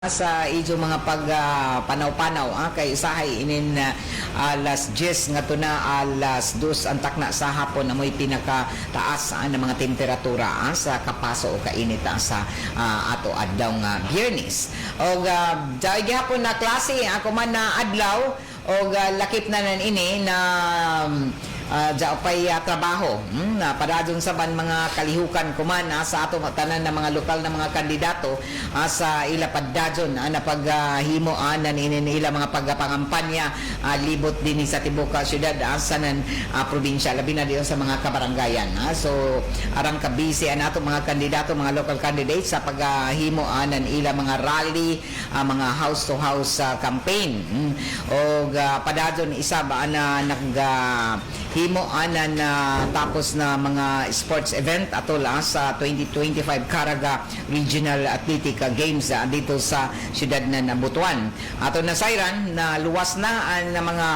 Sa ijo mga panaw-panaw kay usahay inin alas 10 nga na alas 2 antak na sa hapon na mo'y pinakataas na mga temperatura sa kapaso o kainit sa ato adlaw nga Biyernes. O dahil gihapon na klase ako man na adlaw o lakip na nan ini na pay trabaho na padadyon sa ban mga kalihukan kuman sa ato tanan na mga lokal na mga kandidato sa ila padadyon na paghimo nan ila mga pagpangampanya libot din sa tibuok syudad sa nan probinsya labi na diyon sa mga kabarangayan so arang kabisi ato mga kandidato mga local candidates sa paghimo nan ila mga rally mga house to house campaign o padadyon isa ba na himo anan tapos na mga sports event atol sa 2025 Caraga Regional Athletic Games dito sa siyudad na Butuan. Ato na sayran na luwas na na mga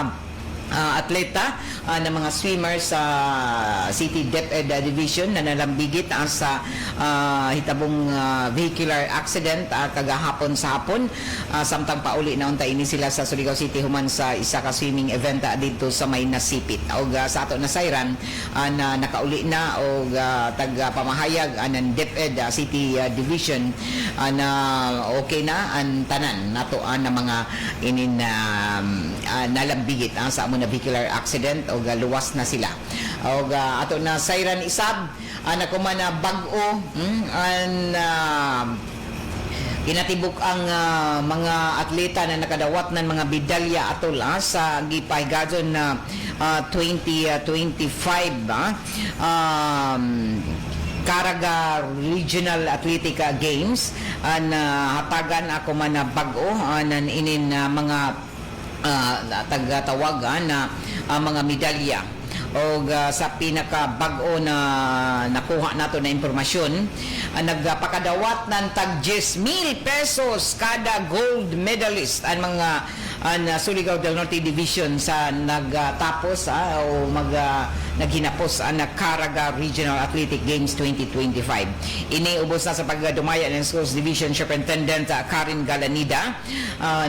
atleta na mga swimmers sa City DepEd Division na nalambigit sa hitabong vehicular accident kagahapon sa hapon samtang pauli na unta ini sila sa Surigao City human sa isa ka swimming event dito sa may nasipit og sa ato na sayran na nakauli na og taga pamahayag ng DepEd City Division na okay na ang tanan nato na mga inin nalambigit sa na vehicular accident o luwas na sila o ato na sayran isab na kuman na bag-o ginatibuk ang mga atleta na nakadawat ng mga bidalya atol sa gipahigadon na 2025 Caraga Regional Athletic Games hatagan ako man na bag-o nan inin mga tagatawag na mga medalya o sa pinaka bag-o na nakuha nato na impormasyon nagpakadawat ng tag 10,000 pesos kada gold medalist ang mga Surigao del Norte Division sa nagtapos o naghinapos na Caraga Regional Athletic Games 2025. Iniubos na sa pagdumaya ng Schools Division Superintendent Karen Galanida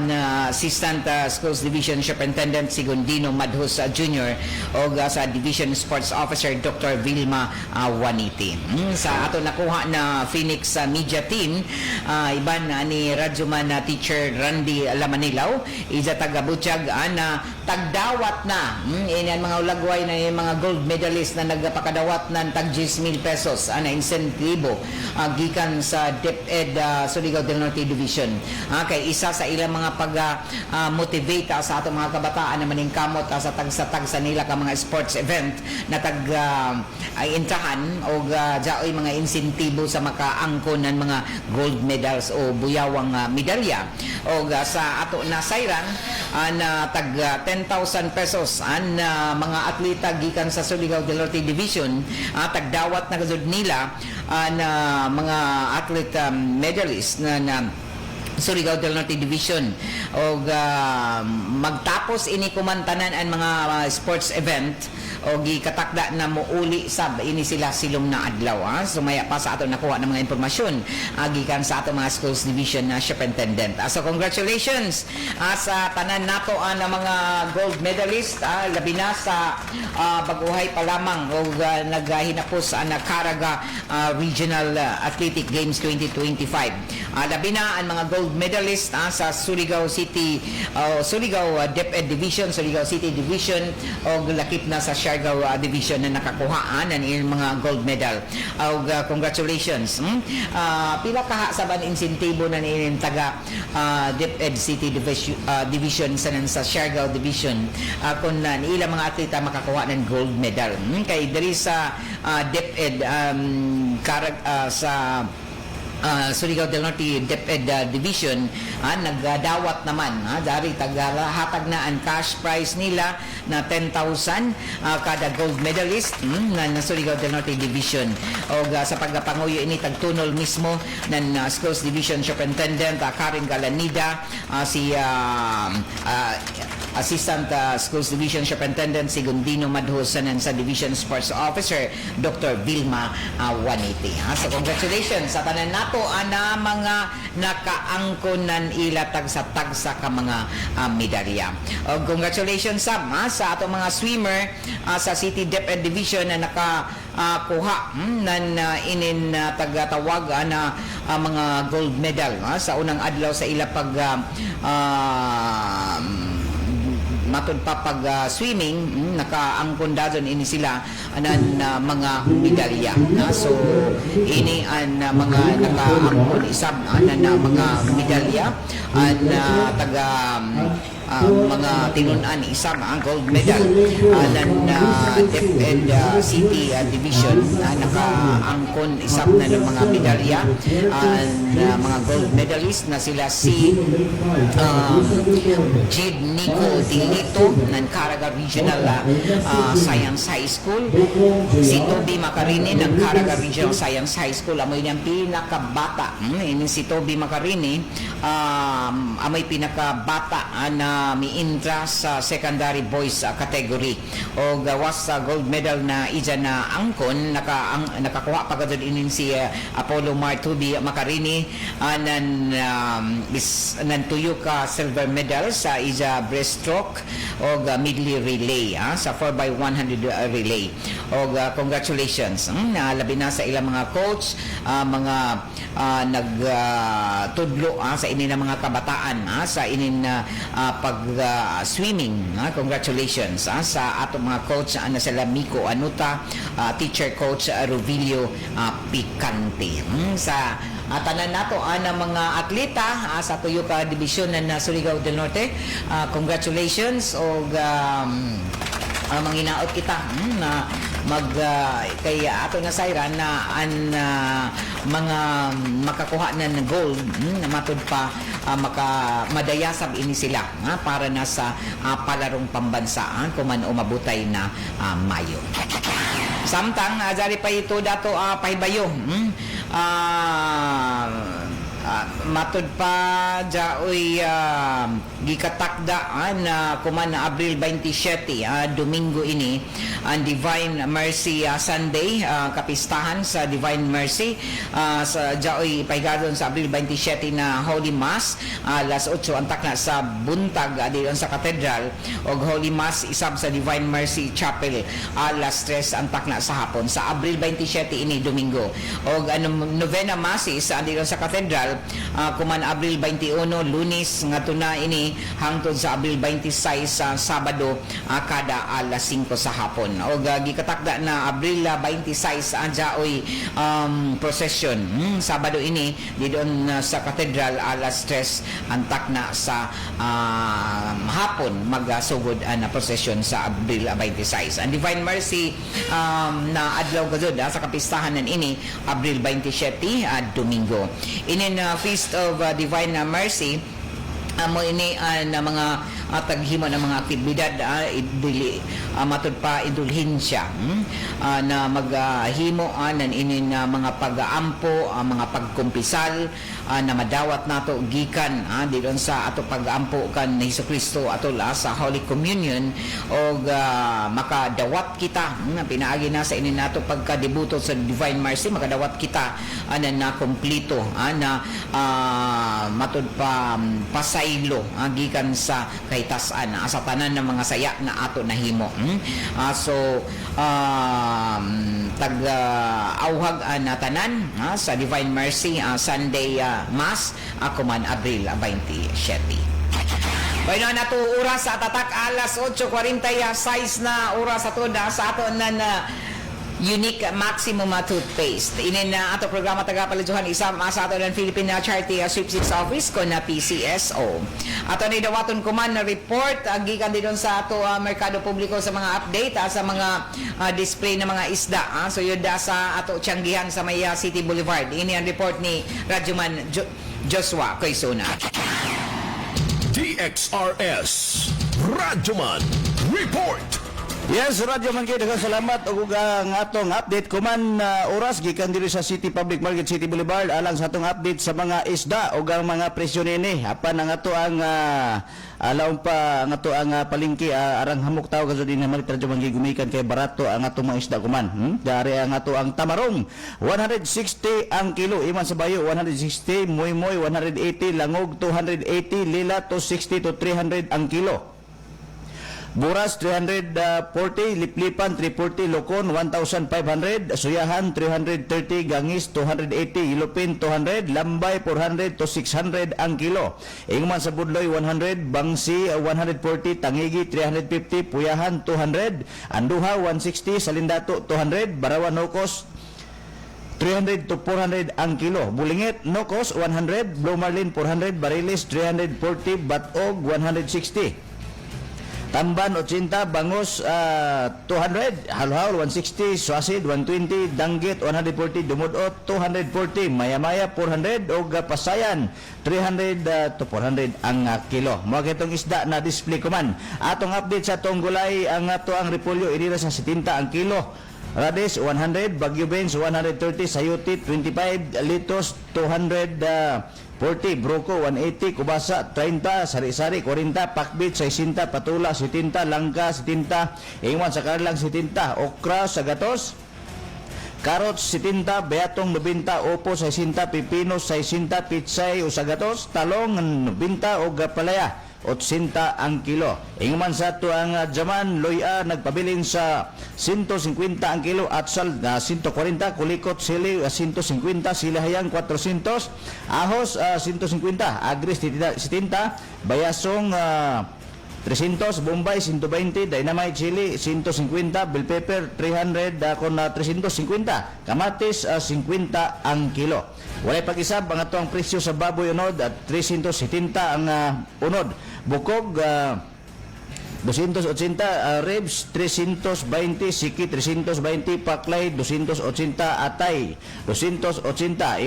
na Assistant Schools Division Superintendent Sigundino Madhus Jr. o sa Division Sports Officer Dr. Vilma Juaniti. Sa ato nakuha na Phoenix Media Team, iban ni Radyoman Teacher Randy Lamanilaw, isa taga-Butchag na tagdawat na yan mga ulagway na yung mga gold medalist na nagpakadawat ng tag 10,000 pesos na insentibo gikan sa DepEd Surigao del Norte Division. Kay isa sa ilang mga pag-motivate sa atong mga kabataan na maningkamot sa tagsa nila ka mga sports event na intahan o jaoy mga insentibo sa makaangkon ng mga gold medals o buyawang medalya o sa ato na sayran na tag 10,000 pesos ang mga atleta gikan sa Surigao del Norte Division tagdawat na gazud nila na mga athlete medalist na Surigao del Norte Division o magtapos ini kumantanan ang mga sports event o gikatakda na muuli sab ini sila silong na adlaw sumaya pa sa ato nakuha ng mga impormasyon gikan sa ato mga schools division na superintendent. So congratulations sa tanan nato na mga gold medalist labi na sa baguhay pa lamang o naghinapos na Caraga Regional Athletic Games 2025. Labi na ang mga gold medalist sa Surigao City Surigao DepEd Division, Surigao City Division o lakip na sa Siargao Division na nakakuha ng mga gold medal. Congratulations. Pila kaha sa ban insentibo na niin taga DepEd City Division sa Siargao Division kung ilang mga atleta makakuha ng gold medal. Kay diri sa DepEd sa Surigao del Norte DepEd Division nagdawat naman dari tagahatag na ang cash prize nila na 10,000 kada gold medalist na Surigao del Norte Division o sa pagpanguyo ini tagtunol mismo ng Schools Division Superintendent Karen Galanida si Assistant Schools Division Superintendent Sigundino Madhusanan sa Division Sports Officer Dr. Vilma Juaniti. So congratulations sa tanan nato ana mga nakaangkonan ila tagsa-tagsa ka mga medalya. Congratulations sa ato mga swimmer sa City DepEd Division na nakakuha nan inin tagatawag na mga gold medal sa unang adlaw sa ila pag matod pa pag swimming, nakaangkon dadon ini sila anan mga medalya. So ini ang mga nakaangkon isab anan mga medalya an taga mga tinunan isang gold medal ng DepEd City Division nakaangkon isang na ng mga medalya mga gold medalist na sila si Jade Nico Dilito ng Caraga Regional Science High School, si Toby Macarini ng Caraga Regional Science High School, amoy niyang pinakabata si Toby Macarini amoy pinakabata na miintra sa secondary boys category o gawas sa gold medal na ija na angkon nakakuha pa kadto inin si Apollo Martubi Macarini nan tuyo ka silver medal sa ija breaststroke o medley relay sa 4x100 relay o congratulations labi na sa ilang mga coach mga nagtudlo sa inin na mga kabataan sa inin pag swimming. Congratulations sa atong mga coach na sila Miko Anuta, teacher coach Rubilio Picante. Sa tanan nato na mga atleta sa tuyo ka division na Surigao del Norte, congratulations og manginaot kita na kay ato nga sayra na ang mga makakuha na ng gold na matud pa madayasab ini sila para na sa palarong pambansa kuman umabutay na Mayo. Samtang ajari pa ito dato pahibayo matud pa jaoy gikatakda na kuman na Abril 27 Domingo ini ang Divine Mercy Sunday kapistahan sa Divine Mercy sa jaoy paygadon sa Abril 27 na Holy Mass alas 8 antak na sa buntag diyon sa Cathedral og Holy Mass isab sa Divine Mercy Chapel alas 3 antak na sa hapon sa Abril 27 ini Domingo og novena masses diyon sa Cathedral kuman Abril 21 Lunes ngadto na ini hangtod sa Abril 26 sa Sabado kada alas 5 sa hapon og gikatakda na Abril 26 adyaoy procession Sabado ini didon sa Cathedral alas 3 antak na sa hapon magsugod na procession sa Abril 26 ang Divine Mercy na adlaw gazud sa kapistahan ini Abril 27 Domingo inin Feast of Divine Mercy mo ini na mga taghimo ng mga aktibidad matud pa indulhensya na maghimo nan inin mga pag-aampo mga pagkumpisal na madawat nato gikan didon sa ato pag-aampo kan ni Hesukristo atol sa Holy Communion og makadawat kita pinaagi na sa inin nato pagkadebuto sa Divine Mercy makadawat kita na kompleto na matud pa pasaylo gikan sa kahitasan sa tanan ng mga saya na ato nahimo so tag-auhag na tanan sa Divine Mercy Sunday Mass kuman Abril 27. Bueno, nato oras sa tatak alas 8:46 na oras sa toda sa ato na Unique Maximum Toothpaste. Inin na ato programa tagapalajuhan isam sa ato ng Philippine Charity Sweepstakes Office ko na PCSO. Ato ni dawaton kuman na report gikan didon sa ato merkado publiko sa mga update sa mga display ng mga isda. So yun sa ato tiyanggihan sa Maya City Boulevard. Ini ang report ni Radyoman Joshua Quezona. DXRS Radyoman Report. Yes, Radyo Mangkay, daghang salamat ug ang atong update kuman oras gikan diri sa City Public Market, City Boulevard alang sa atong update sa mga isda ug ang mga presyo nini apan ang ato ang alaw pa ang ato ang palengke arang hamok taw kasud din naman Radyo Mangkay gumikan kay barato ang atong mga isda kuman. Dari ang ato ang tamarong 160 ang kilo, iman sa bayo 160, moy 180, langog 280, lila 260 to 300 ang kilo. Buras 340, liplipan 340, lokon 1,500, suyahan 330, gangis 280, ilupin 200, lambay 400 to 600 ang kilo. Ingman sa budloy 100, bangsi 140, tangigi 350, puyahan 200, anduha 160, salindato 200, barawan nokos 300 to 400 ang kilo. Bulingit nokos 100, blue marlin 400, barilis 340, batog 160. Tamban 80, bangus 200, halhaul 160, swasid 120, danggit 140, dumudot 240, maya-maya 400 ug pasayan 300 to 400 ang kilo. Mo kitong isda na display ko man. Atong update sa atong gulay ang ato ang repolyo inira sa 70 ang kilo. Radish 100, Bagyo Beans 130, Sayote 25, Litos 240, Broko 180, Kubasa 30, Sari-sari 40, Pakbit 60, Patula 70, Langka 70, Ingwan sa Karlang 70, Okra sa Gatos, Carrots 70, Beatong 90, Opo 60, Pipino 60, Pitsay usagatos, Talong 90 o Palaya 80 ang kilo. Ingman sa ito ang jaman, loya nagpabilin sa 150 ang kilo, atsal na 140, kulikot sili 150, silahayang 400, ahos 150, agris 70, bayasong 300, Bombay 120, dynamite chili 150, bell pepper 300 con 350, kamatis 50 ang kilo. Walay pag-isab ang atong presyo sa baboy unod at 370 ang unod. Bukog 280, ribs 320, siki 320, paklay 280, atay 280.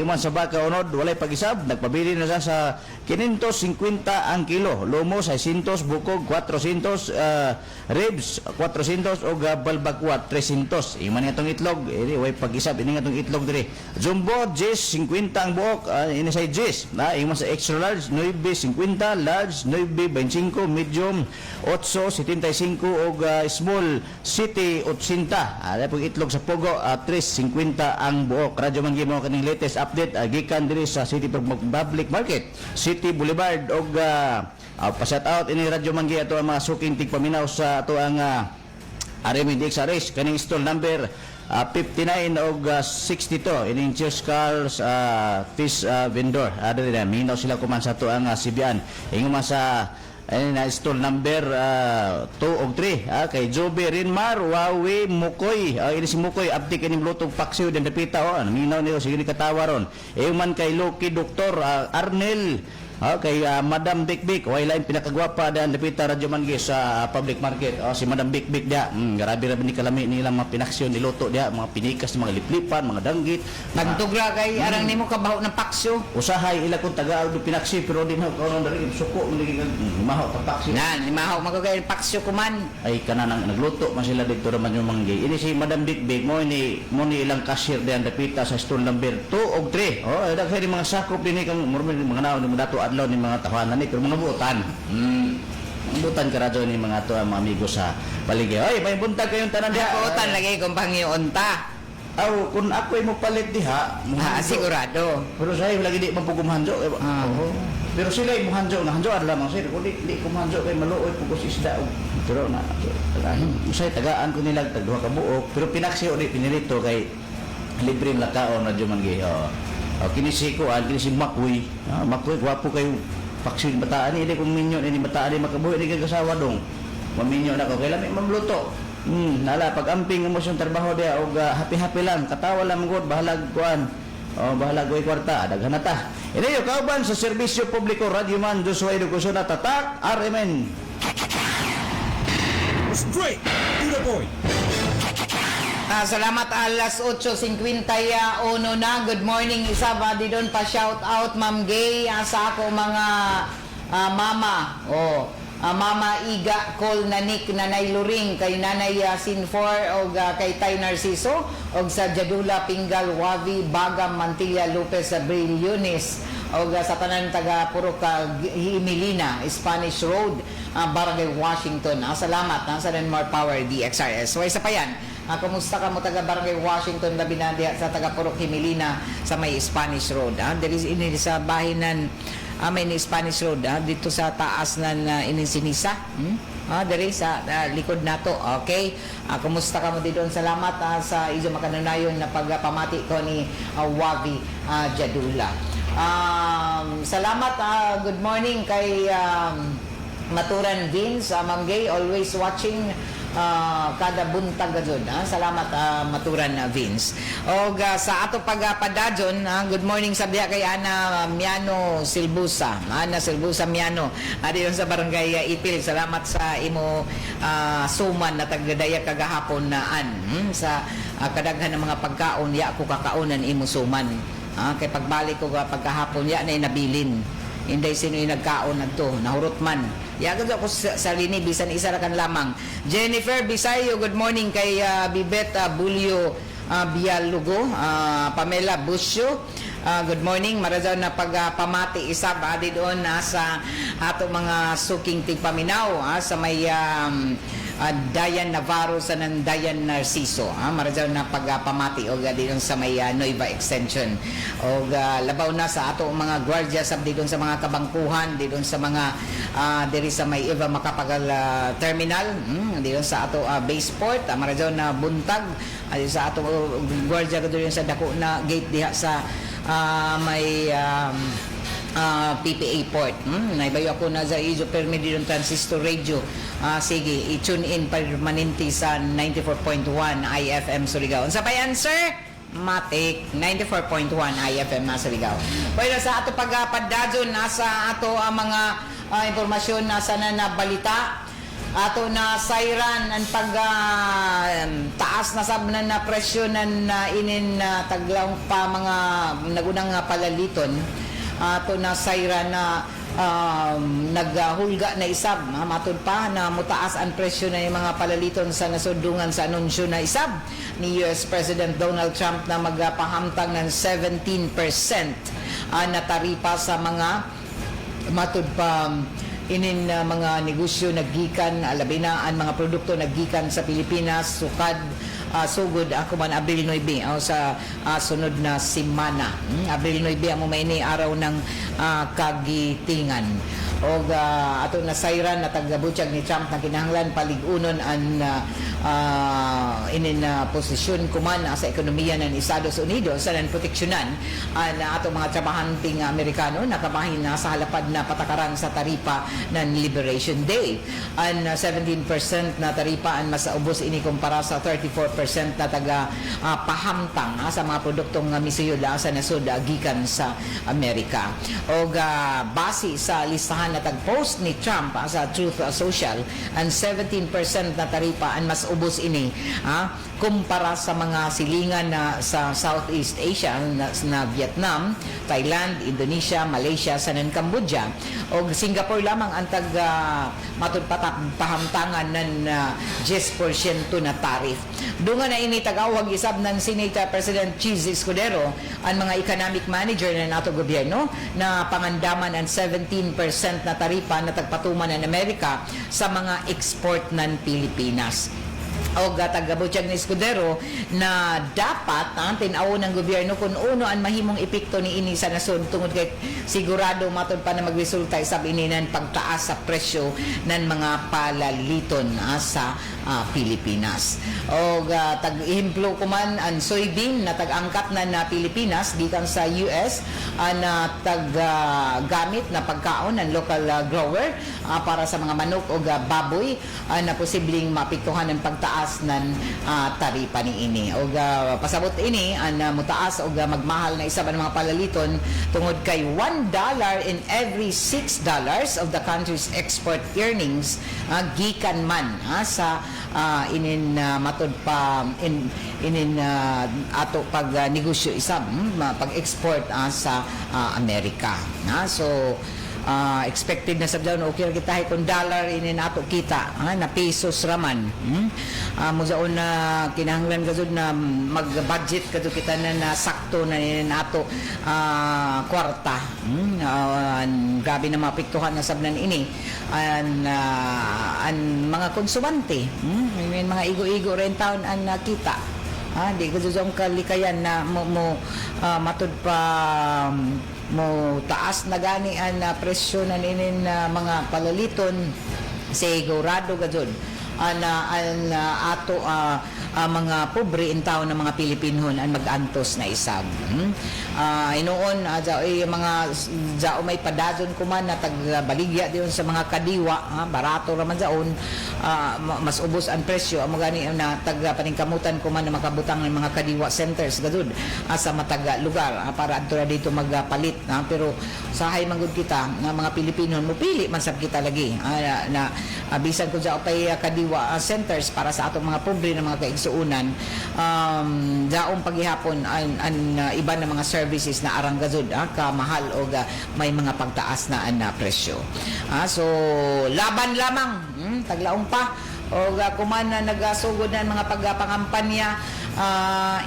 Iman sa baka unod walay pag-isab, nagpabili na siya sa 550 ang kilo. Lomo 600, bukog 400, ribs 400 o balbakwa 300. Iman nga itong itlog, walay pag-isab ini nga itong itlog diri. Jumbo 10, 50 ang buok, ini sa 10. Iman sa extra large 9.50, large 9.25, medium 8 75 og small city 80. Ada pag itlog sa Pogo 3.50 ang buok. Radyo Mangkay mo kaning latest update gikan diri sa City Public Market, City Boulevard og pa-shout out ini Radyo Mangkay ato ang mga suking tigpaminaw sa ato ang RMDX Aris kaning stall number 59 og 62 ining Cheers Cars fish vendor. Diri na minaw sila kuman sa ato ang Sibian. Ingon sa na stall number 2 og 3 kay Joby Rinmar Wawi Mukoy. Ini si Mukoy abdi kini lutong paksiw din dapita minaw niyo sige ni katawa ron. Man kay Loki Dr. Arnel kay Madam Bikbik, way lain pinakagwapa dan dapita Radyo Mangkay sa public market. Si Madam Bikbik dia. Grabe ni kalami nila mga pinaksyon niluto dia, mga pinikas, mga liplipan, mga danggit. Nagtugra kay arang nimo kabaho ng paksyo. Usahay ila kun taga-og pinaksi pero din ho karon diri suko ni maho ta paksi. Nan, limahaw magagay paksyo kuman. Ay kanang nagluto man sila dito raman yung Mangkay. Ini si Madam Bikbik mo ni ilang cashier diyan dapita sa stall number 2 og 3. Daghay mga sakop dinhi kang mga naon ni dato adlaw ni mga tahanan ni pero mga buutan. Buutan ka radyo ni mga to mga amigo sa paligid. Ay, may buntag kayong tanan diha. Buutan lagi kung pangionta. Aw, kung ako'y mo palit diha, sigurado. Pero sayo lagi di mapugumhanjo. Pero sila ay muhanjo, nahanjo lamang sir. Kung di kumhanjo kay maluoy pugos isda. Pero na usay tagaan ko nila tagduha ka buok, pero pinaksi uli pinirito kay libre lakaon Radyo Mangkay. Kini si Makoy. Makoy, gwapo kayo. Paksin bataan ni, kung minyo, ini bataan ni makabuhi, ini kagasawa dong. Maminyo na ko, kailan may mamluto. Nala, pag amping mo siyang trabaho dia, o happy-happy lang, katawa lang mga bahalag kuan. Bahalag ko'y kwarta, daghan na ta. Ini yung kauban sa Serbisyo Publiko, Radyo Man, Joshua Education na tatak, RMN. Straight to the point. Salamat alas 8:51 na. Good morning Isaba di doon pa shout out Ma'am Gay sa ako mga mama. Mama Iga Col Nanik Nanay Luring kay Nanay Sinfor o kay Tay Narciso o sa Jadula Pingal Wavi Bagam Mantilla Lopez Abril Yunis o sa tanan taga Purok Himilina Spanish Road Barangay Washington. Salamat sa more power DXRS. So isa pa yan. Kumusta ka mo taga Barangay Washington labi na diha sa taga Purok Himilina sa may Spanish Road. There is ini sa bahinan may ni Spanish Road dito sa taas ng Ininsinisa. Diri sa likod nato. Okay. Kumusta ka mo dito? Salamat sa iso makanunayon na pagpamati ko ni Wavi Jadula. Salamat. Good morning kay Maturan Vince, Ma'am Gay, always watching kada buntag gud. Salamat Maturan Vince. Og sa ato pagpadadyon, good morning sa diha kay Ana Miano Silbusa. Ana Silbusa Miano. Diyon sa barangay Ipil. Salamat sa imo suman na tagdaya kagahapon sa kadaghan ng mga pagkaon ya ako kakaunan imo suman. Kay pagbalik ko pagkahapon ya na nabilin. Inday sino yung nagkaon na to, nahurot man. Yagad ako sa lini, bisan isa ra kan lamang. Jennifer Bisayo, good morning kay Bibet Bulyo Bialugo, Pamela Busyo. Good morning, marajaw na pagpamati isab adi doon sa ato mga suking tigpaminaw sa may Dayan Navarro sa ng Dayan Narciso. Marajaw na pagpamati o dito sa may Nueva Extension. O labaw na sa ato mga gwardiya sa dito sa mga kabangkuhan, dito sa mga diri sa may Eva Macapagal Terminal, dito sa ato baseport, marajaw na buntag sa ato gwardiya dito sa dako na gate diha sa may PPA port. Naibayo ako na sa Izo Permi dito transistor radio. Sige, i-tune in permanente sa 94.1 IFM Surigao. Sa bayan, sir? Matik, 94.1 IFM na Surigao. Pero sa ato pagpadadyon, nasa ato ang mga impormasyon nasa na balita. Ato na sayran ang pag taas na sabnan na presyo ng inin taglaw pa mga nagunang palaliton. Ato na sayran na naghulga na isab matod pa na mutaas ang presyo na yung mga palaliton sa nasudungan sa anunsyo na isab ni US President Donald Trump na magpahamtang ng 17% na taripa sa mga matod pa inin mga negosyo naggikan labi na ang mga produkto naggikan sa Pilipinas sukad sugod ako man Abril 9 sa sunod na semana. Abril 9 amo may ni araw ng kagitingan. Og ato na sayran na tagabutyag ni Trump na kinahanglan paligunon ang inin posisyon kuman sa ekonomiya ng Estados Unidos sa proteksyonan na ato mga trabahanting Amerikano nakabahin na sa halapad na patakaran sa taripa ng Liberation Day. Ang 17% na taripa ang masaubos ini kumpara sa 34% na taga pahamtang sa mga produktong misuyod sa nasud gikan sa Amerika. Og base sa listahan na tag-post ni Trump sa Truth Social, ang 17% na taripa ang mas ubos ini kumpara sa mga silingan na sa Southeast Asia na Vietnam, Thailand, Indonesia, Malaysia, sanan Cambodia o Singapore lamang ang tag pahamtangan ng 10% na tarif. Dunga na ini tagawag isab ng Senate President Cheese Escudero ang mga economic manager ng ato gobyerno na pangandaman ang 17% na taripa na tagpatuman ng Amerika sa mga export ng Pilipinas. O tagabutyag ni Escudero na dapat tinaw ng gobyerno kung uno ang mahimong epekto ni ini sa nasod tungod kay sigurado matod pa na magresulta isab ini ng pagtaas sa presyo ng mga palaliton sa Pilipinas. O tag-ihimplo kuman ang soybean na tag-angkat na Pilipinas gikan sa US na tag-gamit na pagkaon ng local grower para sa mga manok o baboy na posibleng mapiktuhan ng pagtaas ng taripa ni ini. O pasabot ini ang mutaas o magmahal na isa ba ng mga palaliton tungod kay $1 in every $6 of the country's export earnings gikan man sa inin matod pa inin ato pag negosyo isab pag-export sa Amerika. So expected na sabdaw na okay ra kita kung dollar ini nato kita na pesos raman. Muzaon na kinahanglan gazud na mag-budget kadto kita na sakto na ini nato kwarta. Grabe na mapiktuhan na sabnan ini an mga konsumante. May mga igo-igo rin taon ang nakita. Di ko ang kalikayan na matud pa mo taas na gani ang presyo na ninin mga palaliton sigurado gazud ato mga pobre in taon ng mga Pilipinhon ang mag-antos na isab. Inoon mga jao may padazon kuman na tagbaligya diyon sa mga kadiwa, barato raman jaon, mas ubos ang presyo amo gani na tagpaningkamutan kuman na makabutang ng mga kadiwa centers gadud sa matag lugar para adto dito magpalit, pero sahay manggod kita nga mga Pilipinhon mupili man sab kita lagi na bisan kun sa pay kadiwa centers para sa atong mga pobre na mga kaigsuunan, daong paghihapon ang iba na mga services na arang gazud kamahal o may mga pagtaas na presyo. So laban lamang taglaong pa o kuman na nagasugod na mga pagpangampanya,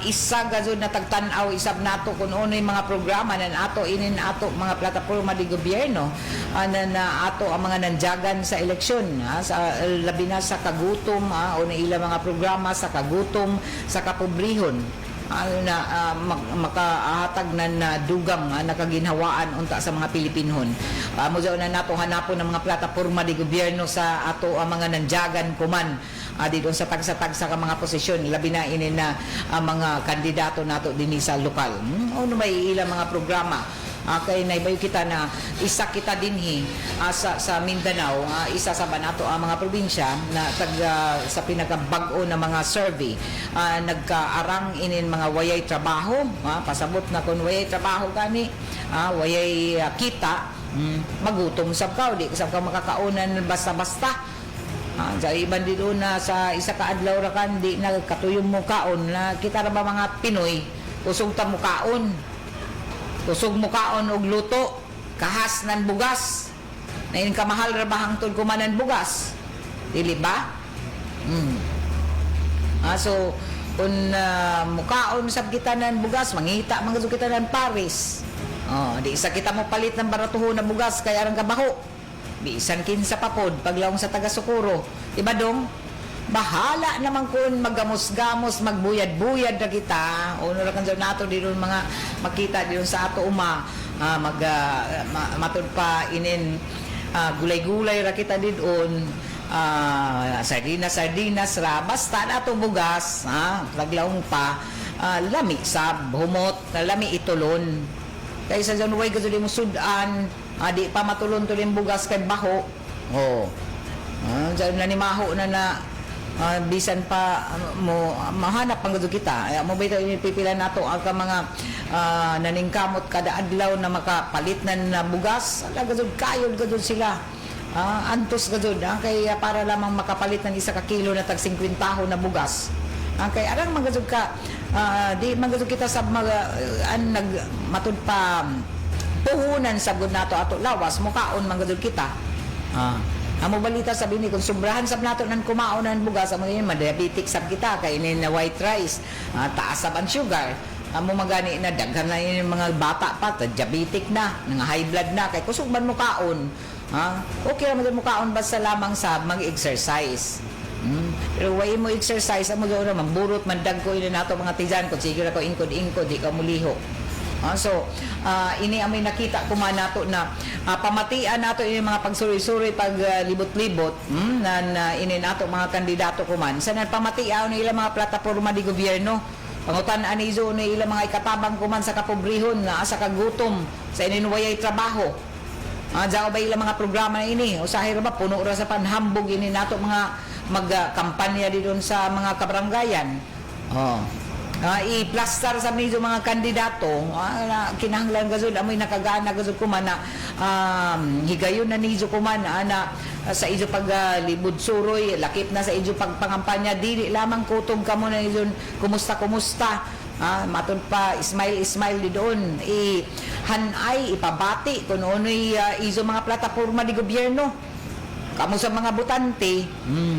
isa gazud na tagtanaw isab nato kung ano yung mga programa na ato inin ato mga plataporma di gobyerno na ato ang mga nandiyagan sa eleksyon, sa labi na sa kagutom o na ilang mga programa sa kagutom sa kapobrihon na makahatag na dugang nakaginhawaan unta sa mga Pilipinhon. Mo na nato hanapon ng mga plataporma di gobyerno sa ato ang mga nandiyagan kuman dito sa tagsa-tag sa mga posisyon, labi na ini na mga kandidato nato dinhi sa lokal. Ano may ilang mga programa kay naibayo kita na isa kita dinhi sa Mindanao, isa sa banato ang mga probinsya na sa pinakabag-o na mga survey, nagkaarang inin mga wayay trabaho, pasabot na kung wayay trabaho gani, wayay kita, magutom sab ka, di sab ka makakaunan basta-basta. Sa iban dito na sa isa ka adlaw ra kan di na katuyong mo kaon na kita ra ba mga Pinoy usog ta mo kaon, usog mo kaon og luto kahas nan bugas na in kamahal ra ba hangtod kumanan bugas, dili ba? So kung mukaon sab kita nan bugas mangita man kita nan Paris, di isa kita mo palit ng baratuhon na bugas kaya arang kabaho bisan kinsa papod paglaong sa taga-Sukuro, diba dong? Bahala naman kung maggamos-gamos, magbuyad-buyad na kita, uno ra kan nato dito mga makita dito sa ato matud pa inin gulay-gulay ra kita didon, sardinas ra basta nato bugas, paglaong pa lami sab humot, lami itulon kaysa dyan way gazuli mo sudan, di pa matulon-tulin bugas kay baho. Dyan na ni maho na bisan pa mo mahanap pang gado kita. Mo ba ito pipila nato ang mga naningkamot kada adlaw na makapalit na bugas. Gado kayod gado sila. Antos gado kay para lamang makapalit ng isa ka kilo na tag 50 na bugas. Kay arang magazug ka di magazug kita sa matud pa puhunan sa gud nato ato lawas mukaon magazug kita. Amo balita sabi ni kung sobrahan sab nato nan kumaon nan bugas amo yun diabetic sab kita kay ini na white rice, taas sab ang sugar. Amo magani na daghan na yung mga bata pa diabetic na, nga high blood na kay kusog man mukaon. Okay ra man mukaon basta lamang sa mag-exercise. Pero way mo exercise amo daw ra mamburot man dagko ini nato mga tijan ko sige ra ko ingkod di ka muliho. So ini amoy nakita ko man nato na pamatian nato ini mga pagsuri-suri pag libot-libot na ini nato mga kandidato ko man sa pamatian ni ilang mga plataporma di gobyerno pangutan-an izo ni ilang mga ikatabang ko man sa kapobrihon na sa kagutom sa ininwayay trabaho. Diyaw ba ilang mga programa na ini usahay ra ba puno ra sa panhambog ini nato mga magkampanya dito sa mga kabaranggayan. I-plaster sa medyo mga kandidato kinahanglan gazud amoy nakagana gazud ko man na higayon na nizo ko man na sa ijo paglibod suroy lakip na sa ijo pagpangampanya dili lamang kutob kamo na ijon kumusta Matod pa smile di doon hanay ipabati kung unoy iso mga plataporma di gobyerno kamo sa mga butante.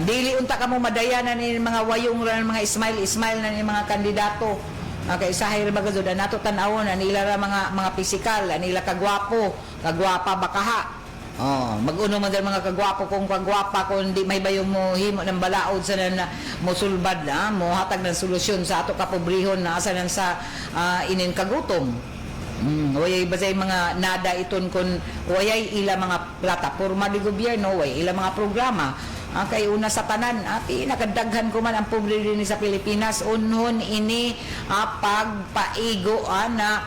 Dili unta kamo madayanan ni mga wayong ra mga smile na ni mga kandidato. Kay usahay ra bagod nato tan-awon nila ra mga pisikal, nila kagwapo, kagwapa bakaha. Mag-uno man mga kagwapo kung kagwapa kung di may bayong mo himo ng balaod sa na mosulbad mo hatag ng solusyon sa ato kapobrehon na asanan sa inin kagutom. Wayay ba say mga nada iton kun wayay ila mga plataporma di gobyerno, way ila mga programa. Kay una sa tanan pinakadaghan ko man ang pobre din sa Pilipinas unhon ini pagpaigo na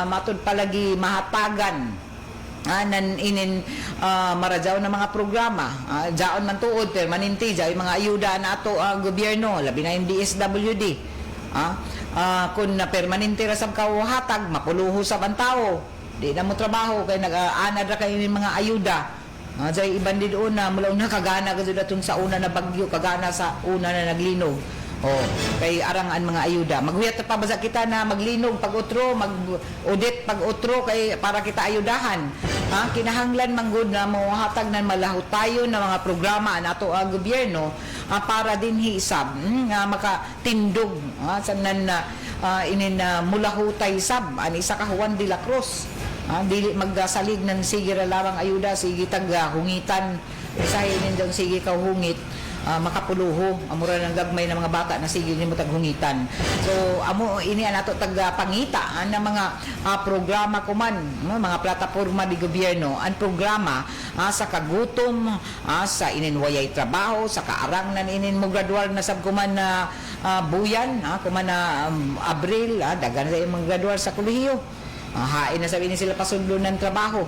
matud palagi mahatagan nan inin marajaw na mga programa jaon man tuod permanente jaw mga ayuda na ato gobyerno labi na yung DSWD kun na permanente ra sab kawhatag mapuluho sa bantao di na mo trabaho kay nag-aanad ra kay mga ayuda jay iban di doon na mula una kagana gud daton sa una na bagyo kagana sa una na naglinog kay arangan mga ayuda maghuyat pa ba sa kita na maglinog pag utro mag-audit pag utro kay para kita ayudahan kinahanglan manggod na mo hatag nan malahutayon na mga programa nato ang gobyerno para din hisab nga makatindog sanan na inin mulahutay sab ani isa ka Juan de la Cruz dili magsalig ng sige ra lamang ayuda sige tag hungitan usahay nindong sige ka hungit makapuluho amura ng gagmay na mga bata na sige nimo taghungitan. So amo ini nato pangita na mga programa kuman mga plataporma di gobyerno ang programa sa kagutom sa ininwayay trabaho sa kaarangnan inin mo gradual na sab kuman na buyan kuman na Abril dagan sa mga gradual sa kolehiyo hain na sabi ni sila pasudlo ng trabaho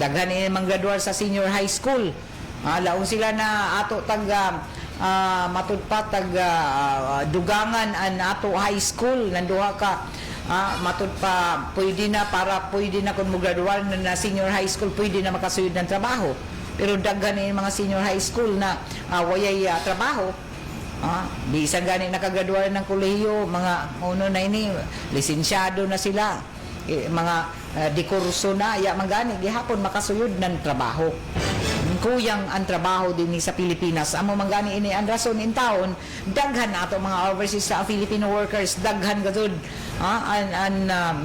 daghan ini mga gradual sa senior high school laong sila na ato matud pa dugangan an ato high school nanduha ka matud pa pwede na kung gradual na senior high school pwede na makasuyod ng trabaho pero daghan ni mga senior high school na wayay trabaho di isang gani nakagradual ng kolehiyo mga uno na ini lisensyado na sila mga dikurso na magani gihapon makasuyod ng trabaho kuyang ang trabaho din sa Pilipinas amo mangani ini ang rason in taon daghan ato mga overseas sa Filipino workers daghan gud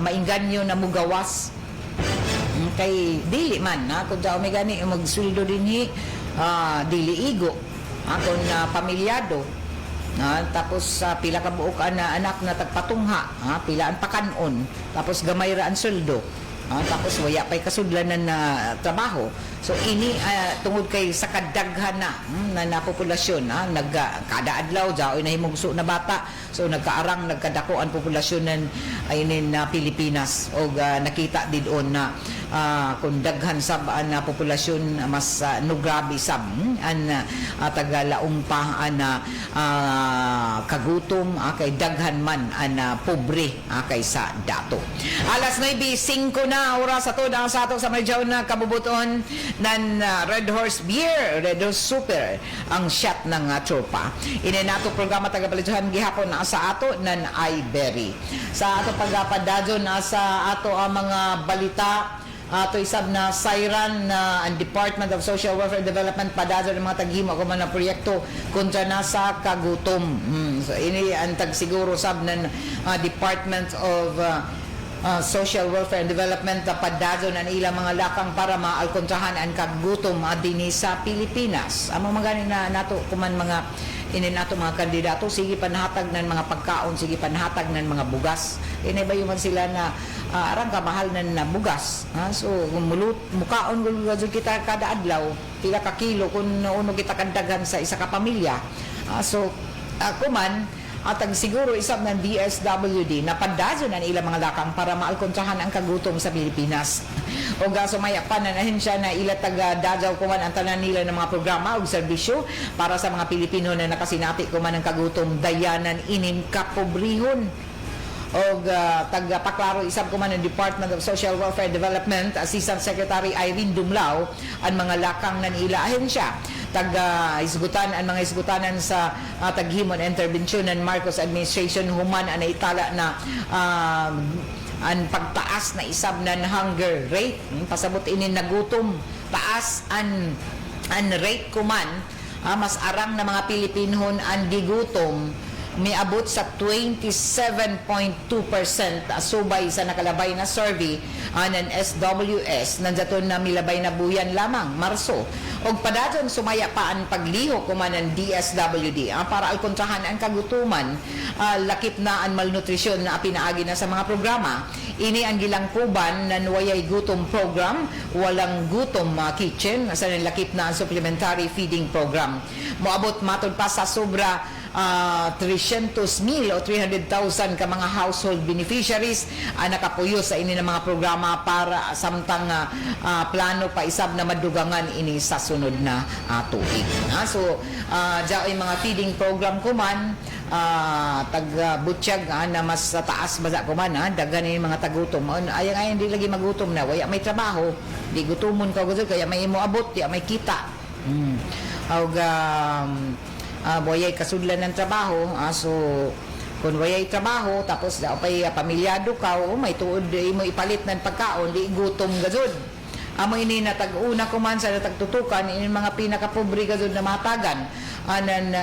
mainganyo na mugawas kay dili man kun daw may gani magsuldo dinhi dili igo akon pamilyado tapos pila ka buok na anak na tagpatungha pila ang pakanon tapos gamay ra ang sweldo tapos waya pa'y kasudlanan na trabaho. So ini tungod kay sa kadaghan na populasyon kada adlaw jaoy na himugso na bata so nagkaarang nagkadako ang populasyon ng Pilipinas o nakita didon na kung daghan sab na populasyon mas no grabe sab tagalaong pa kagutom kay daghan man pobre kay sa dato. Alas 9:05 na oras sa ang sato sa medyaw na kabubuton ng Red Horse Beer, Red Horse Super ang shot ng tropa. Ini nato programa tagabalidyohan gihapon na sa ato ng iBerry. Sa ato pagpadadyon na sa ato ang mga balita ato isab na siren na ang Department of Social Welfare and Development padadyo ng mga taghimo ko man na proyekto kontra na sa kagutom. So ini ang tagsiguro sab ng Department of Social Welfare and Development padadyo ng ilang mga lakang para maalkontrahan ang kagutom dinhi sa Pilipinas. Among magani na nato kuman mga nato mga kandidato sige panahatag ng mga pagkaon sige panahatag ng mga bugas inay man sila na arang kamahal na bugas so mukaon gud kita kada adlaw pila ka kilo kung uno kita kandagan sa isa ka pamilya so kuman atag siguro isab ng DSWD na padadyo na ilang mga lakang para maalkontrahan ang kagutom sa Pilipinas. O sumaya pa na siya na ila taga-dadyaw kuman ang tanan nila ng mga programa o serbisyo para sa mga Pilipino na nakasinati kuman ang kagutom dayanan inin kapobrehon. O tagapaklaro isab kuman ng Department of Social Welfare and Development Assistant Secretary Irene Dumlao ang mga lakang nan ila ahensya isgutan ang mga isgutanan sa taghimon intervensyon ng Marcos administration human ang naitala na ang pagtaas na isab ng hunger rate, pasabot ini nagutom, taas ang rate kuman, mas arang na mga Pilipinhon ang gigutom, miabot sa 27.2% subay sa nakalabay na survey ng SWS nandaton na milabay na buyan lamang Marso og padaton sumaya pa ang pagliho kuman ng DSWD para alkontrahan ang kagutuman, lakip na ang malnutrisyon na pinaagi na sa mga programa. Ini ang gilangkuban ng wayay gutom program, walang gutom kitchen, sa lakip na ang supplementary feeding program. Moabot matod pa sa sobra 300,000 o 300,000 ka mga household beneficiaries nakapuyo sa ini ng mga programa para samtang plano pa isab na madugangan ini sa sunod na tuig. So, dyan mga feeding program kuman, tag-butsyag na mas taas ba kuman, dagan yung mga tagutom. Ayang di lagi magutom na, waya may trabaho, di gutumon ka kaya may moabot, di may kita. Wayay kasudlan ng trabaho, so kung wayay trabaho tapos pay pamilyado ka may tuod mo ipalit ng pagkaon di gutom gazud. Amo ini natag-una kuman sa natagtutukan ini mga pinakapobre gazud na matagan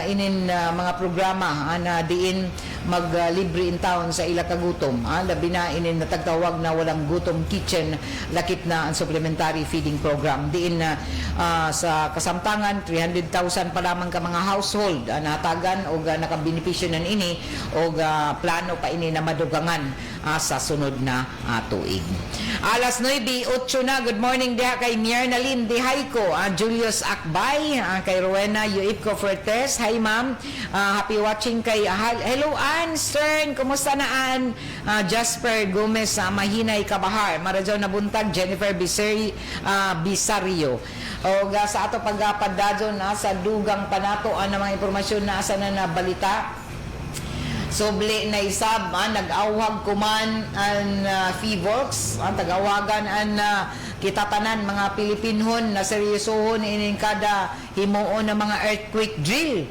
inin mga programa na diin maglibre in town sa ila kagutom. Labi na inin natagtawag na walang gutom kitchen, lakip na ang supplementary feeding program. Diin sa kasamtangan 300,000 pa lamang ka mga household natagan o nakabenepisyo ng ini o plano pa ini na madugangan sa sunod na tuig. Alas 9:08 na. Good morning diha kay Miernaline Dihayko, Julius Akbay, kay Rowena Yuipco Fortes. Hi ma'am, happy watching kay hello Ann Stern, kumusta na Ann? Jasper Gomez, Mahinay Kabahar, Marajaw na buntag, Jennifer Bisario. O sa ato pagpadadyo na sa dugang panato ang mga impormasyon na asa na balita. Sobli na isab, nag-awhag kuman ang FIVOLX, tagawagan ang kitatanan mga Pilipinhon na seryosohon inin kada himuon ng mga earthquake drill.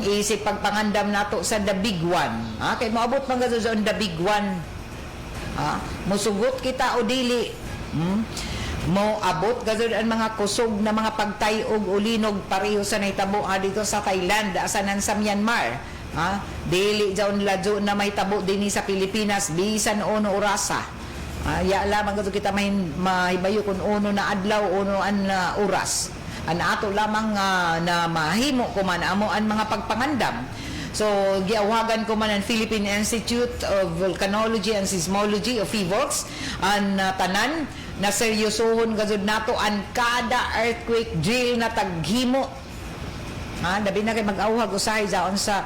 Isip pagpangandam nato sa the big one. Kay maabot man gazo sa the big one. Musugot kita o dili. Mo abot gazud ang mga kusog na mga pagtayog ulinog pareho sa naitabo dito sa Thailand, asanan sa Myanmar. Dili jaon ladyo na may tabo din sa Pilipinas bisan uno orasa. Ya lamang gato kita mahibayo kung uno na adlaw uno an oras. An ato lamang na mahimo kuman amo ang mga pagpangandam. So giawagan ko man ang Philippine Institute of Volcanology and Seismology of FIVOLX ang tanan na seryosohon gazud nato ang kada earthquake drill na taghimo. Labi na kay mag-awhag usahay sa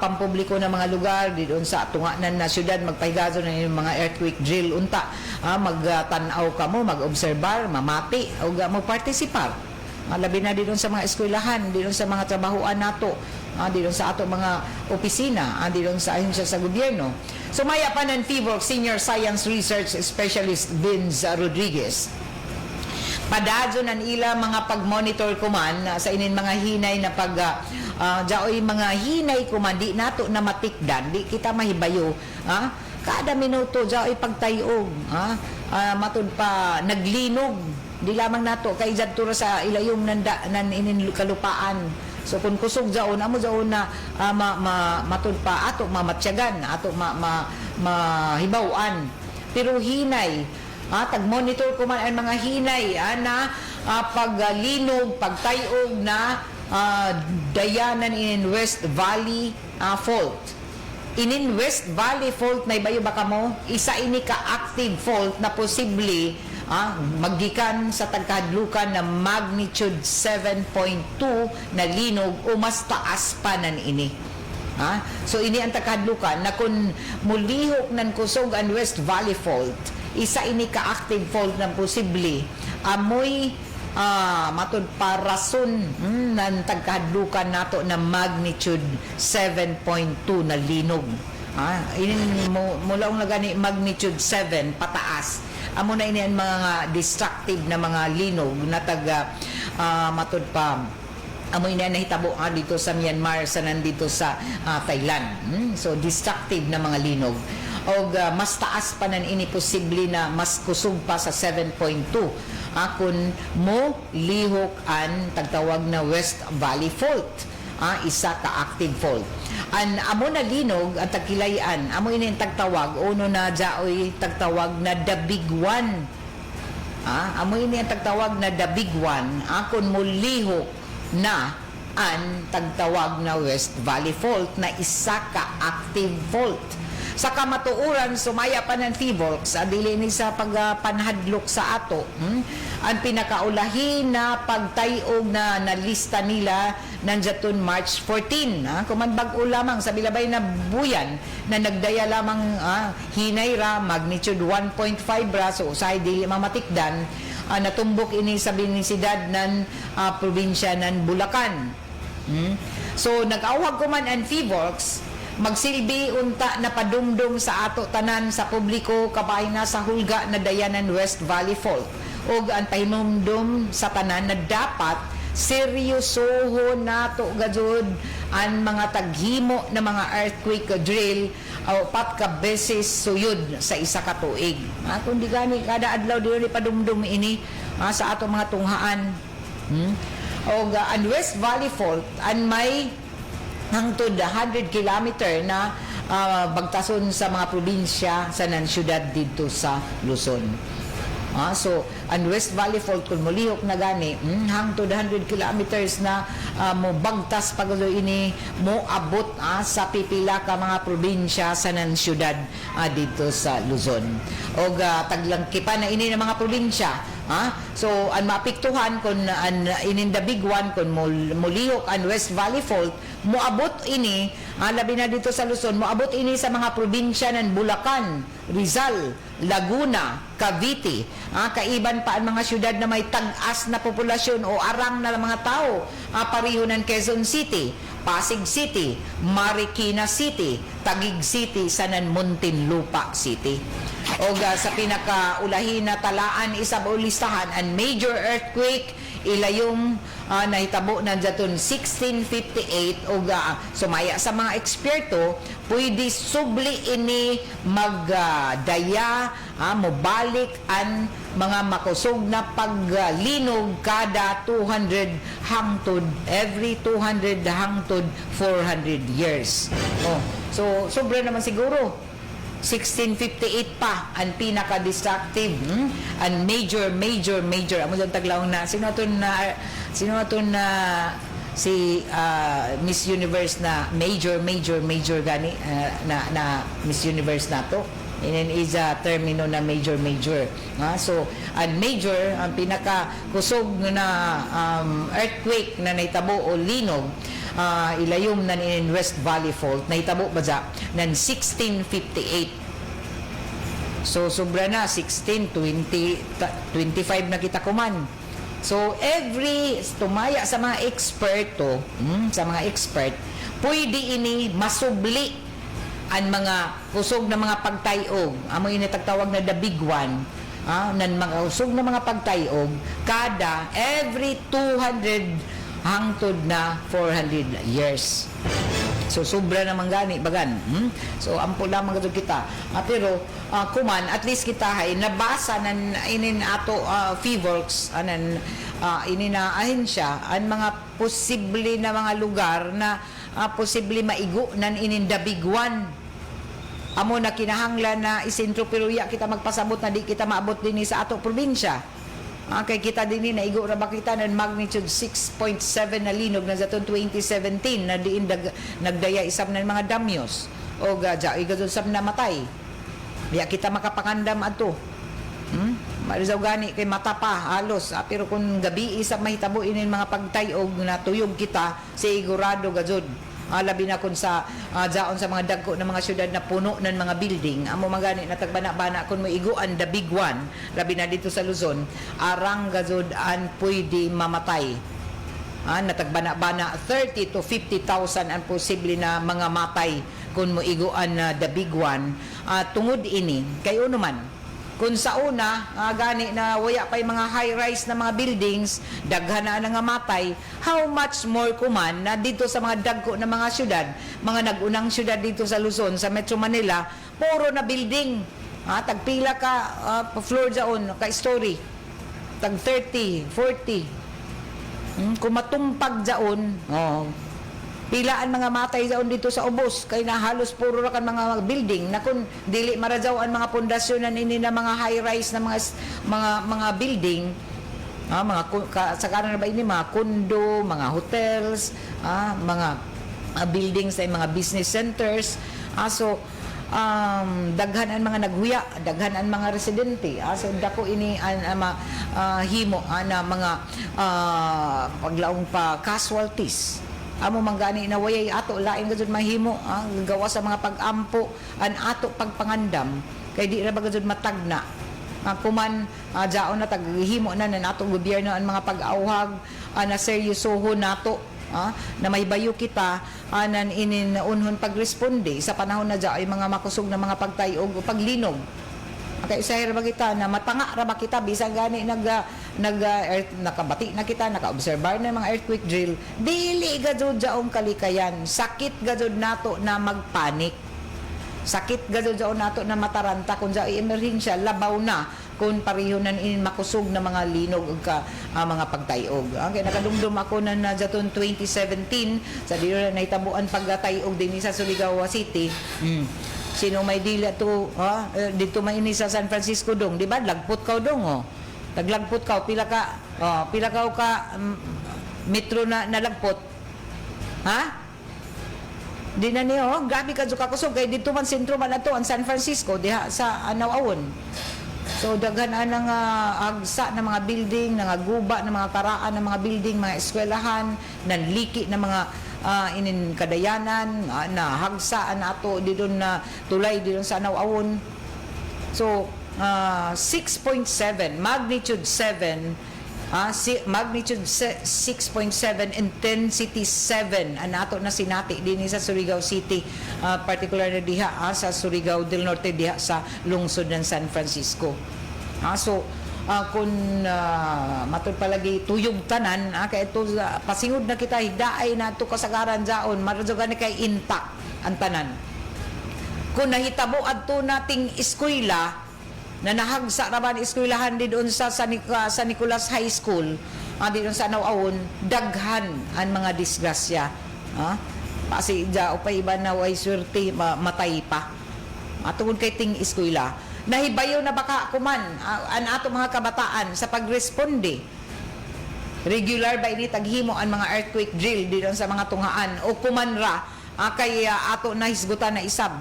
pampubliko na mga lugar doon sa tunganan na syudad magpahigazo ng mga earthquake drill unta. Magtanaw ka mo, mag-obserbar, mamati o mo partisipar. Labi na doon sa mga eskwelahan, doon sa mga trabahoan nato, doon sa ato mga opisina, doon sa ahensya sa gobyerno. Sumaya pa ng FIVOLX Senior Science Research Specialist Vince Rodriguez. Padadyo ng ila mga pag-monitor kuman sa inin mga hinay na jaoy mga hinay kuman di nato na matikdan, di kita mahibayo. Kada minuto jaoy pagtayog, matud pa naglinog, di lamang nato kay jadto sa ilayong nan inin kalupaan. So kung kusog jaon amo jaon na matud pa ato mamatsyagan, ato mahibawan. Pero hinay tag-monitor ko man ang mga hinay na paglinog, pagtayog na dayanan in West Valley Fault. In West Valley Fault na ibayo baka mo, isa ini ka-active fault na posible maggikan sa tagkahadlukan na magnitude 7.2 na linog o mas taas pa nan ini. So ini ang tagkahadlukan na kung mulihok ng kusog ang West Valley Fault, isa ini ka-active fault na posible amoy matud pa rason ng tagkahadlukan nato na magnitude 7.2 na linog. Mula ang nagani magnitude 7 pataas amo na ini ang mga destructive na mga linog na matud pa amoy na nahitabo dito sa Myanmar sa nandito sa Thailand. So destructive na mga linog. O mas taas pa nan ini posible na mas kusog pa sa 7.2 kung mo lihok ang tagtawag na West Valley Fault. Isa ka active fault. Amo na linog ang tagkilayan, amo ini tagtawag uno na jaoy tagtawag na the big one. Amo ini ang tagtawag na the big one kung mo lihok na ang tagtawag na West Valley Fault na isa ka active fault. Sa kamatuuran, sumaya pa ng PHIVOLCS, dili ni sa pagpanhadlok sa ato. Ang pinakaulahin na pagtayog na nalista nila nandiyaton March 14. Kuman bag-o lamang sa bilabay na buyan na nagdaya lamang hinay ra, magnitude 1.5 ra, so usahay dili mamatikdan, natumbok ini sa binisidad ng probinsya ng Bulacan. So nag-awag ko man ang PHIVOLCS, magsilbi unta na padumdum sa ato tanan sa publiko kabay na sa hulga na dayanan West Valley Fault ug ang pahinumdum sa tanan na dapat seryosohon nato gajud ang mga taghimo na mga earthquake drill o pat ka beses suyod sa isa ka tuig. Kung di gani kada adlaw dili padumdum ini sa ato mga tunghaan. Og ang West Valley Fault an may hangtod 100 kilometer na bagtason sa mga probinsya sa nansyudad dito sa Luzon. So, ang West Valley Fault kung mulihok na gani, hangtod 100 kilometers na mo bagtas pagalo ini mo abot sa pipila ka mga probinsya sa nansyudad dito sa Luzon. O taglangkipan na ini ng mga probinsya. So, ang maapektuhan kung in the big one, kung mulihok ang West Valley Fault, moabot ini, labi na dito sa Luzon, moabot ini sa mga probinsya ng Bulacan, Rizal, Laguna, Cavite. Kaiban pa ang mga syudad na may tag-as na populasyon o arang na mga tao, pareho ng Quezon City, Pasig City, Marikina City, Taguig City, Sanan Muntinlupa City. O sa pinakaulahin na talaan isa ba listahan ang major earthquake ilayong nahitabo na daton 1658 o sumaya sa mga eksperto pwede subli ini magdaya mobalik ang mga makusog na paglinog kada 200 hangtod every 200 hangtod 400 years. So sobra naman siguro 1658 pa ang pinaka-destructive ang major amo dyan taglawang na sino aton na si Miss Universe na major gani na Miss Universe nato in is a termino na major so ang major ang pinaka kusog na earthquake na naitabo o linog ilayom na in West Valley Fault nahitabo ba dyan ng 1658. So sobra na 16, 20, 25 na kita kuman. So every tumaya sa mga eksperto pwede ini masubli ang mga kusog na mga pagtayog amo ini tagtawag na the big one nan mga kusog na mga pagtayog kada every 200 hangtod na 400 years. So sobra naman gani bagan. So ampo lamang gadto kita. Pero kuman at least kita hay nabasa nan inin ato PHIVOLCS anan inina ahensya ang mga posible na mga lugar na posible maigo nan inin the big one. Amo na kinahanglan na isentro pero ya kita magpasabot na di kita maabot dinhi sa ato probinsya. Kay kita din na igo ra ba kita ng magnitude 6.7 na linog na zaton 2017 na diin nagdaya isab ng mga damyos o gadon sab na matay. Diya kita makapangandam ato. Marizaw gani kay mata pa halos pero kung gabi isab mahitabo inin mga pagtayog na tuyog kita sigurado gajud. Labi na kun sa daon sa mga dagko ng mga syudad na puno ng mga building amo magani natagbana-bana kun mo iguan the big one labi na dito sa Luzon arang gazud an pwede mamatay natagbana-bana 30 to 50,000 ang posible na mga matay kun mo iguan the big one tungod ini kayo naman kung sa una gani na waya pa yung mga high-rise na mga buildings, daghan na nga matay, how much more kuman na dito sa mga dagko na mga syudad, mga nagunang syudad dito sa Luzon, sa Metro Manila, puro na building. Tagpila ka floor daon, ka-story. Tag 30, 40. Kung matumpag daon, pilaan mga matay daon dito sa ubos, kay na halos puro ra kan mga building na kun dili maradyaw ang mga pundasyon na nini na mga high rise na mga building, sa kanan na ba ini mga condo, mga hotels, mga buildings ay mga business centers. So daghan ang mga naghuya, daghan ang mga residente. So dako ini himo na mga paglaong pa casualties. Amo manggani na wayay ato lain gud mahimo gawa sa mga pag-ampo an ato pagpangandam kay di ra ba gud matagna kuman jaon na taghimo na nato gobyerno ang mga pag-awhag na seryosohon nato na may bayo kita anan inin unhon pagresponde sa panahon na jaoy mga makusog na mga pagtayog o paglinog. Okay, usahir ba kita na matanga ra ba kita bisan gani nakabati na kita, naka-observar na mga earthquake drill, dili gadud jaong kalikayan, sakit gadud nato na magpanik, sakit gadud jaon nato na mataranta kung jaoy emerhensya labaw na kung pareho nan inin makusog na mga linog ug mga pagtayog. Okay, nakadumdum ako na jaton 2017 sa dilo na nahitabuan pagtayog dinhi sa Surigao City. Sino may dila to dito may ini sa San Francisco dong, di ba? Lagpot ka dong naglagpot ka pila ka metro na nalagpot. Di na niyo gabi ka ka kusog kay dito man sentro man ato ang San Francisco diha sa Anawawon. So daghan ang agsa ng mga building, nga guba ng mga karaan ng mga building, mga eskwelahan, nanliki ng mga inin kadayanan na hagsaan ato didon na tulay didon sa Anawawon. So 6.7 magnitude 7 magnitude 6.7 intensity 7 ang ato na sinati din sa Surigao City, particular na diha sa Surigao del Norte diha sa lungsod ng San Francisco. So kung matud palagi tuyog tanan kay ito pasingod na kita hidaay na ito kasagaran jaon maradyogan kay intact ang tanan. Kung nahitabo adto nating eskwela na nahagsa raman eskwelahan doon sa San Nicolas High School doon sa Anawawon, daghan ang mga disgrasya. Kasi o pa iba na way swerte matay pa atungod kay ting eskwela. Nahibayo na baka kuman ang ato mga kabataan sa pagresponde. Regular ba ini taghimo ang mga earthquake drill dito sa mga tunghaan o kumanra kay ato na hisgutan na isab.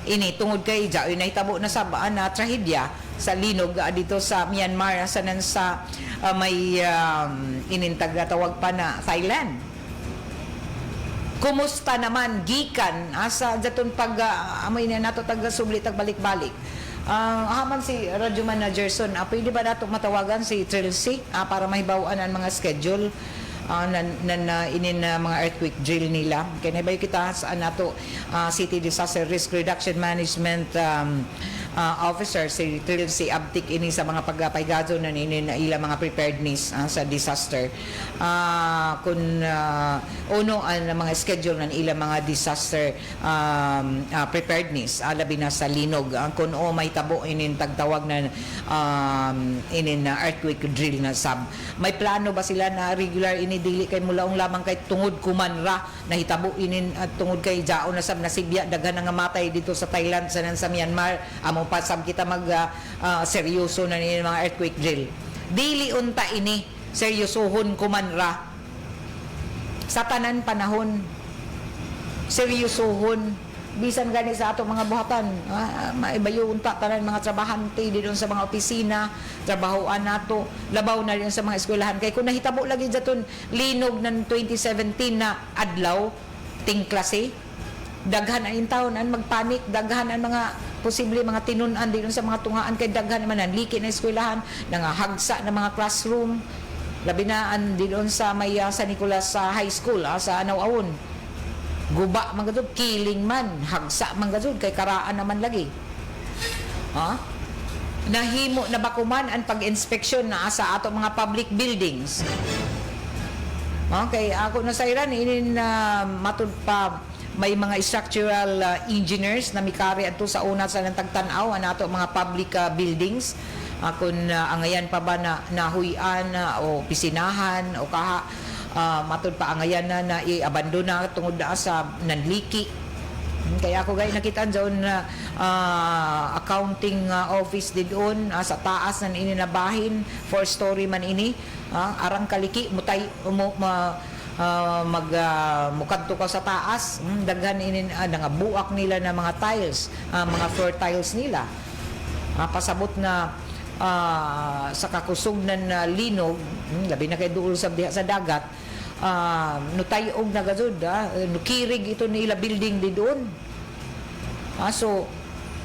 Ini tungod kay jaoy nahitabo na sab na trahedya sa linog dito sa Myanmar sa may inintag tawag pa na Thailand. Kumusta naman gikan asa jaton pag amoy na nato taga-subli tag-balik-balik. Haman si Radio Managerson, pwede ba nato matawagan si Trilcy para mahibawan ang mga schedule mga earthquake drill nila. Kaya nabay kita sa nato City Disaster Risk Reduction Management Officer si Trilcy Abtik ini sa mga pagpaygazo na ila mga preparedness sa disaster. Kung uno ang mga schedule ng ila mga disaster preparedness labi na sa linog kung may tabo inin tagtawag na earthquake drill na sab. May plano ba sila na regular ini dili kay mulaong lamang kay tungod kumanra nahitabo inin at tungod kay jaon na sab nasibya daghan nga matay dito sa Thailand sa Myanmar amo pa sab kita mag seryoso na ni mga earthquake drill. Dili unta ini seryosohon kumanra sa tanan panahon, seryosohon bisan gani sa ato mga buhatan maibayo unta tanan mga trabahante didon sa mga opisina trabahoan nato labaw na rin sa mga eskwelahan kay kung nahitabo lagi daton linog ng 2017 na adlaw ting klase daghan ang taon ang magpanik daghan ang mga posible mga tinun-an didon sa mga tungaan kay daghan man ang liki na eskwelahan nangahagsa na mga classroom labi na an didon sa may San Nicolas High School sa Anawawon. Guba man gadud, killing man, hagsa man gadud kay karaan naman lagi. nahimo na bakuman ang pag-inspeksyon na sa ato mga public buildings. Okay, ako na sa Iran, inin matud pa may mga structural engineers na mikari ato sa una sa nagtagtanaw ang ato mga public buildings. Kung angayan pa ba na nahuyan o pisinahan o kaha matud pa angayan na i-abandona tungod na sa nanliki. Kaya ako gay nakita doon na accounting office din doon sa taas ng ininabahin, 4-story man ini, arang kaliki mutay mukadto ka sa taas, daghan inin nangabuak nila na mga tiles, mga floor tiles nila. Pasabot na sa kakusog ng linog, labi na kay duol sa diha sa dagat, nutayog na gazud, nukirig ito nila building di doon. So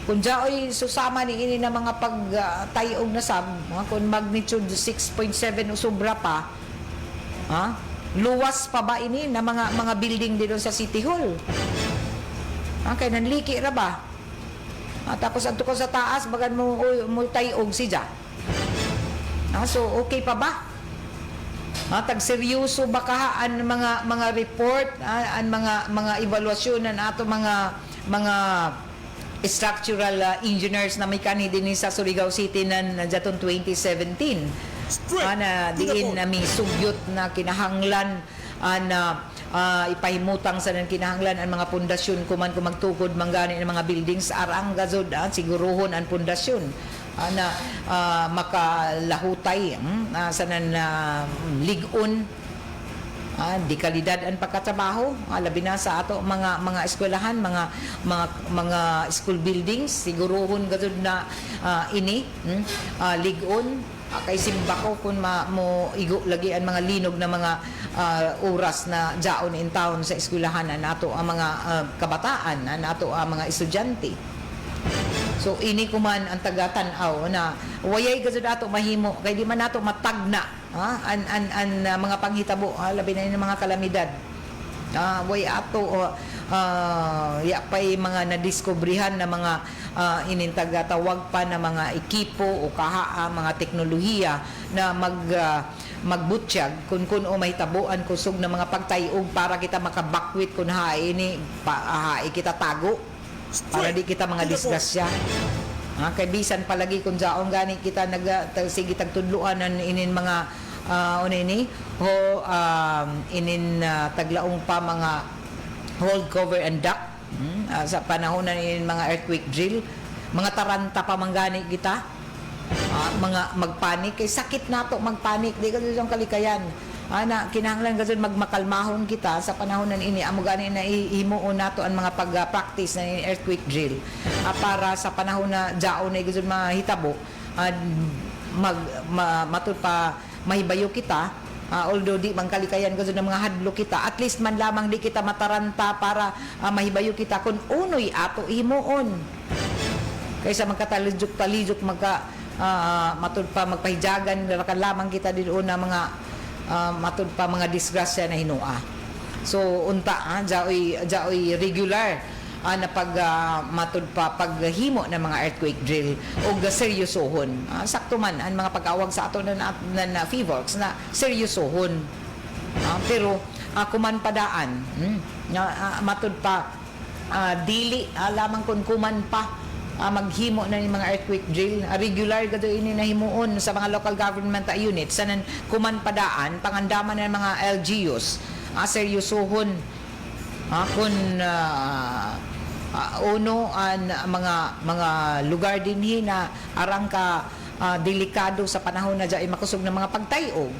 kung jaoy susama ni ini na mga pagtayog na sab, kung magnitude 6.7 o sobra pa, luwas pa ba ini na mga building dito sa City Hall? Kaya nanliki ra ba? Tapos adto ko sa taas bagan mo tayog siya. So okay pa ba? Tag seryoso ba ka ang mga report, ang mga evaluasyon ng ato mga structural engineers na may kani din sa Surigao City nan jatong 2017 na diin na may sugyot na kinahanglan na ipahimutang sa nan kinahanglan ang mga pundasyon kuman kung magtukod manggani ng mga buildings arang gazod siguruhon ang pundasyon na makalahutay sa nan ligon di kalidad ang pagkatrabaho, labi na sa ato mga eskwelahan, mga school buildings, siguruhon gazud na ini ligon kay simbako kung mo igo lagi ang mga linog na mga oras na jaon in town sa eskwelahan nato ang mga kabataan nato ang mga estudyante. So ini kuman ang taga-tanaw na wayay gazud ato mahimo kay di man nato matagna an mga panghitabo labi na yung mga kalamidad. Way ato yapay mga nadiskubrihan na mga inintagatawag pa na mga ekipo o kaha mga teknolohiya na magbutsyag kung o may tabuan kusog na mga pagtayog para kita makabakwit kung ini kita tago para di kita mga disgrasya. Kay bisan palagi kung jaong gani kita sige tagtudluan inin mga taglaong pa mga hold cover and duct sa panahon na inin mga earthquake drill, mga taranta pa manggani kita, mga magpanik kay sakit nato magpanik di kasi yung kalikayan. Na kinahanglan gazud magmakalmahon kita sa panahon nan ini amo gani na ihimuon nato ang mga pag-practice na earthquake drill para sa panahon na jaon na gazud mahitabo matud pa mahibayo kita although di man kalikayan gazud ng mga hadlo kita at least man lamang di kita mataranta para mahibayo kita kun unoy ato ihimuon kaysa magkatalijuk matud pa magpahijagan rakan lamang kita didoon na mga matud pa mga disgrasya na hinua. So unta jaoy regular na pag matud pa paghimo ng mga earthquake drill o seryosohon. Sakto man ang mga pag-awag sa ato na FIVOLCS na seryosohon. Pero kuman padaan matud pa dili lamang kun kuman pa maghimo na ni mga earthquake drill regular gado ini nahimuon sa mga local government units sanan kuman padaan pangandaman ng mga LGUs seryosohon kun uno ang mga lugar dinhi na arang ka delikado sa panahon na diay makusog ng mga pagtayog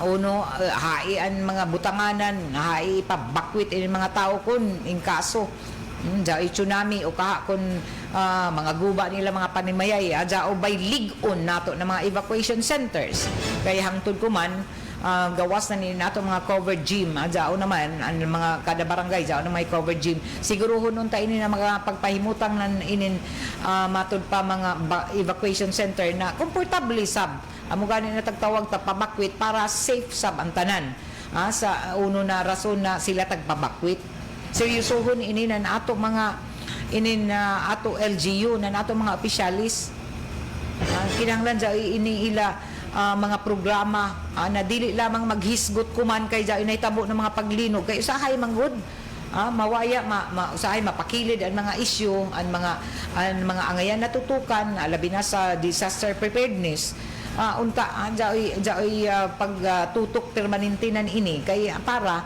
uno hai ang mga butanganan hai ipabakwit ini mga tao kun in kaso jao tsunami o kaha kun mga guba nila mga panimayay jao by ligon nato na mga evacuation centers kay hangtod ko man gawas na ni nato mga covered gym jao naman ang mga kada barangay jao na may covered gym siguruhon unta ini na mga pagpahimutang nan inin matud pa mga evacuation center na komportable sab amo gani na tagtawag ta pabakwit para safe sab ang tanan sa uno na rason na sila tagpabakwit. Seryosohon ini na ato mga inin ato LGU na ato mga opisyalis kinahanglan dya iniila mga programa na dili lamang maghisgot kuman kay dya inahitabo ng mga paglinog kay usahay manggod mawaya usahay mapakilid ang mga issue ang mga angayan natutukan labi na sa disaster preparedness unta dyaoy pagtutok permanentinan ini kay para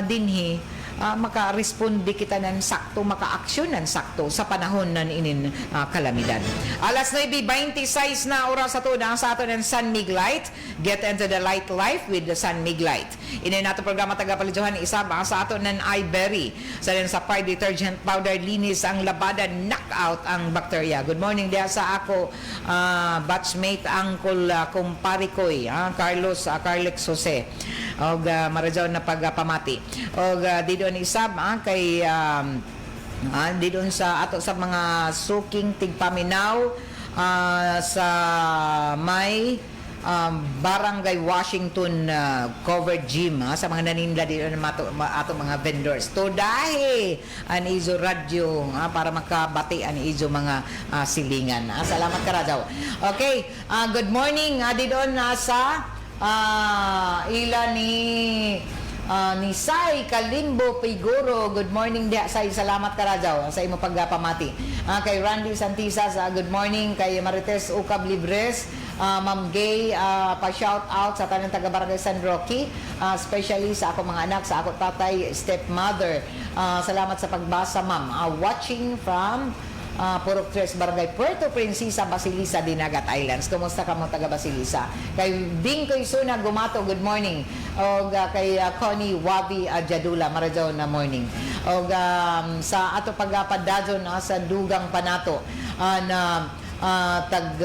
dinhi maka-responde kita ng sakto, maka-aksyon ng sakto sa panahon ng inin kalamidad. Alas 9:26 na oras sa ato ng San Mig Light. Get into the light life with the San Mig Light. Inin nato programa tagapalijuhan isa ba sa ato ng iBerry. Sa rin sa Pride Detergent Powder, linis ang labada, knockout ang bakterya. Good morning diya sa ako batchmate Uncle kumpari koy Carlos Jose og marajaw na pagpamati og didon isab kay didon sa ato sa mga suking tigpaminaw sa may Barangay Washington covered gym sa mga naninda dito ng ato mga vendors to dahi an izo radyo para makabati an izo mga silingan. Salamat ka Rajaw. Okay, good morning dito sa ila ni Sai Kalimbo Pigoro. Good morning dia Sai, salamat ka Rajaw sa imo pagpamati. Kay Randy Santisas, good morning. Kay Marites Ukab Libres, Ma'am Gay, pa-shout out sa tanang taga Barangay San Roque, especially sa ako mga anak, sa ako tatay, stepmother. Salamat sa pagbasa ma'am. Watching from Purok 3 Barangay Puerto Princesa, Basilisa, Dinagat Islands. Kumusta ka mo taga Basilisa? Kay Bingkoy Suna Gumato, good morning. O kay Connie Wabi Jadula, marajaw na morning. O sa ato pagpadadyon sa Dugang Panato na tag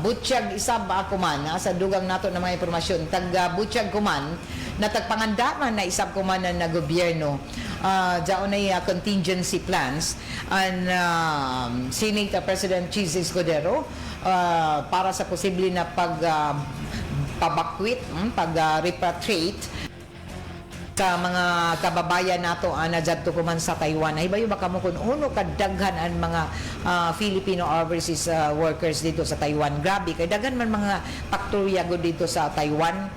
Butchag isab ako man sa dugang nato na mga impormasyon tag Butchag kuman na tagpangandaman na isab kuman na gobyerno diaon ay contingency plans and Senate President Cheese Escudero para sa posible na pabakwit repatriate sa mga kababayan nato na dyan kuman sa Taiwan. Ay bayo baka mo kung uno kadaghan ang mga Filipino overseas workers dito sa Taiwan. Grabe, kay daghan man mga paktorya go dito sa Taiwan.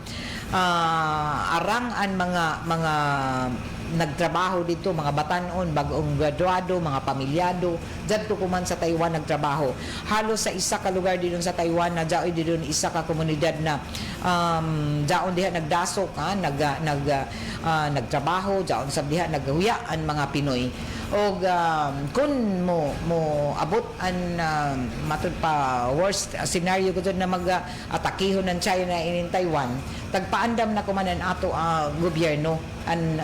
Arang ang mga nagtrabaho dito, mga batanon, bagong graduado, mga pamilyado, dyan kuman sa Taiwan nagtrabaho. Halos sa isa ka lugar dito sa Taiwan na dyan dito isa ka komunidad na dyan diha nagdasok, nagtrabaho, dyan sa diha naghuya ang mga Pinoy. O kung mo abot ang matud pa worst scenario ko na mag-atakihon ng China in Taiwan, tagpaandam na kumanan ato gobyerno ang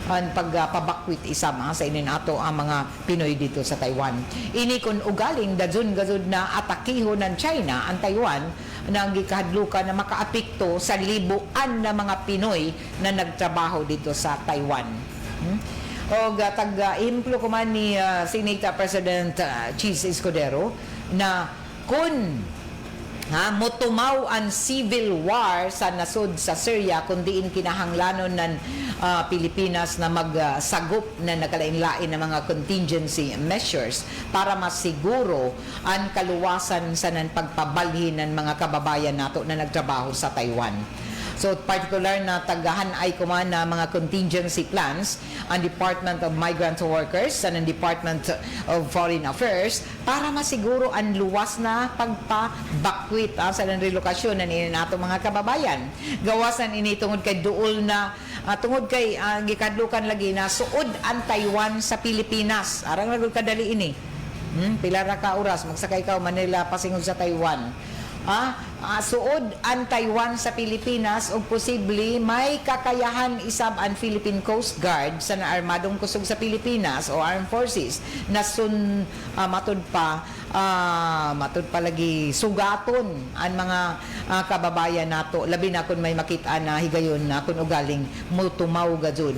pagpabakwit isama sa inin ato ang mga Pinoy dito sa Taiwan. Ini kun ugaling dazun gazud na atakihon ng China ang Taiwan na ang gikahadlukan na makaapekto sa libuan na mga Pinoy na nagtrabaho dito sa Taiwan. O tag-implo kuman ni Senate President Cheese Escudero na kun motumaw ang civil war sa nasod sa Syria kundi kinahanglanon ng Pilipinas na magsagop na nakalain-lain ng mga contingency measures para masiguro ang kaluwasan sa ng pagpabalhin ng mga kababayan nato na nagtrabaho sa Taiwan. So, particular na tagahan ay kuman na mga contingency plans ang Department of Migrant Workers and ang Department of Foreign Affairs para masiguro ang luwas na pagpabakwit sa relokasyon ng nato mga kababayan. Gawasan ini tungod kay duol na tungod kay gikadlukan lagi na suod ang Taiwan sa Pilipinas. Arang nagul kadali ini. Pila ra ka oras magsakay ka Manila pasingod sa Taiwan. Suod ang Taiwan sa Pilipinas o posible may kakayahan isab ang Philippine Coast Guard sa armadong kusog sa Pilipinas o Armed Forces na matud pa lagi sugaton ang mga kababayan nato labi na kun may makita na higayon na kun ugaling mutumaw gajud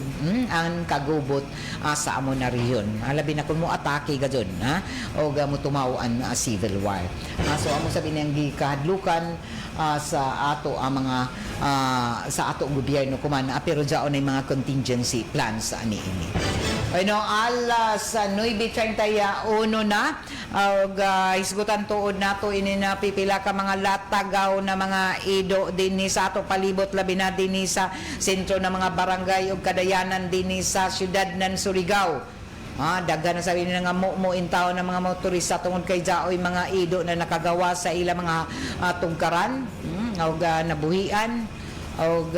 ang kagubot sa amo na riyon labi na kun mo atake gajud o mutumaw ang civil war. So amo sabi nang gikahadlukan sa ato ang mga sa ato gobyerno kuman pero jaon ay mga contingency plans ani ini. Ano, alas 9:31 na, hisgutan tuod nato ini na pipila ka mga latagaw na mga ido dinhi sa ato palibot, labi na dinhi sa sentro ng mga barangay ug kadayanan dinhi sa syudad ng Surigao. Daghan na sabi nila nga muin tao ng mga motorista tungod kay jaoy mga ido na nakagawa sa ila mga tungkaran, ug nabuhian. Og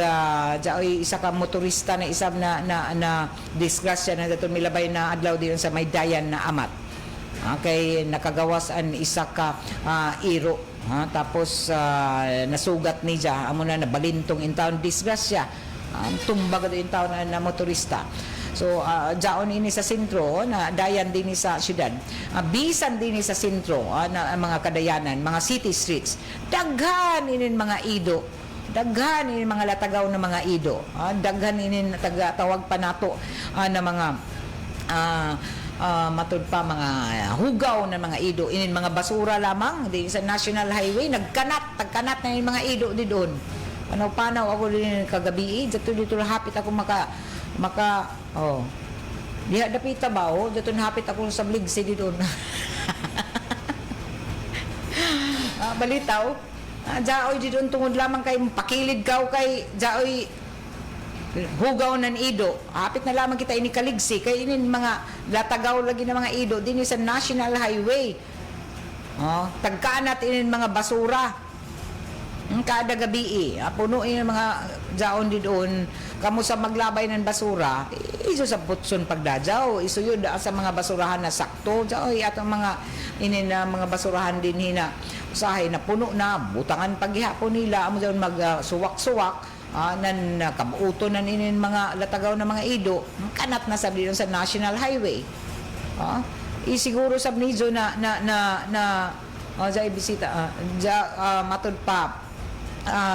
jaoy isa ka motorista na isab na disgrasya na daton milabay na adlaw din sa Maydayan na amat. Kay nakagawas an isa ka iro, tapos nasugat ni ja amo na nabalintong in town disgrasya, tumbag in town na motorista. So jaon ini sa sentro na dayan din sa syudad, bisan din sa sentro na mga kadayanan, mga city streets, daghan inin mga ido, daghan ini mga latagaw na mga ido, daghan ini tawag pa nato na mga matud pa mga hugaw na mga ido, inin mga basura lamang di sa National Highway, tagkanat na yung mga ido di doon. Panaw ako din kagabi, dito hapit ako maka diha dapita ba dito hapit ako sa Bligsi di doon. Balitaw jaoy di doon tungod lamang kay pakilid kaw kay jaoy hugaw nan ido, hapit na lamang kita ini Kaligsi kay inin mga latagaw lagi na mga ido dinhi sa National Highway. Tagkaanat inin mga basura kada gabi, punuin ang mga jaon di doon kamo sa maglabay ng basura, iso sa putson pagdajaw, iso yun sa mga basurahan na sakto jaoy atong mga inin na mga basurahan din hina usahay na puno na butangan paghihapon nila amo daw magsuwak-suwak nan kabuuto nan inin mga latagaw na mga ido, kanat na sabi sa National Highway. Siguro sab nijo na sa bisita matud pa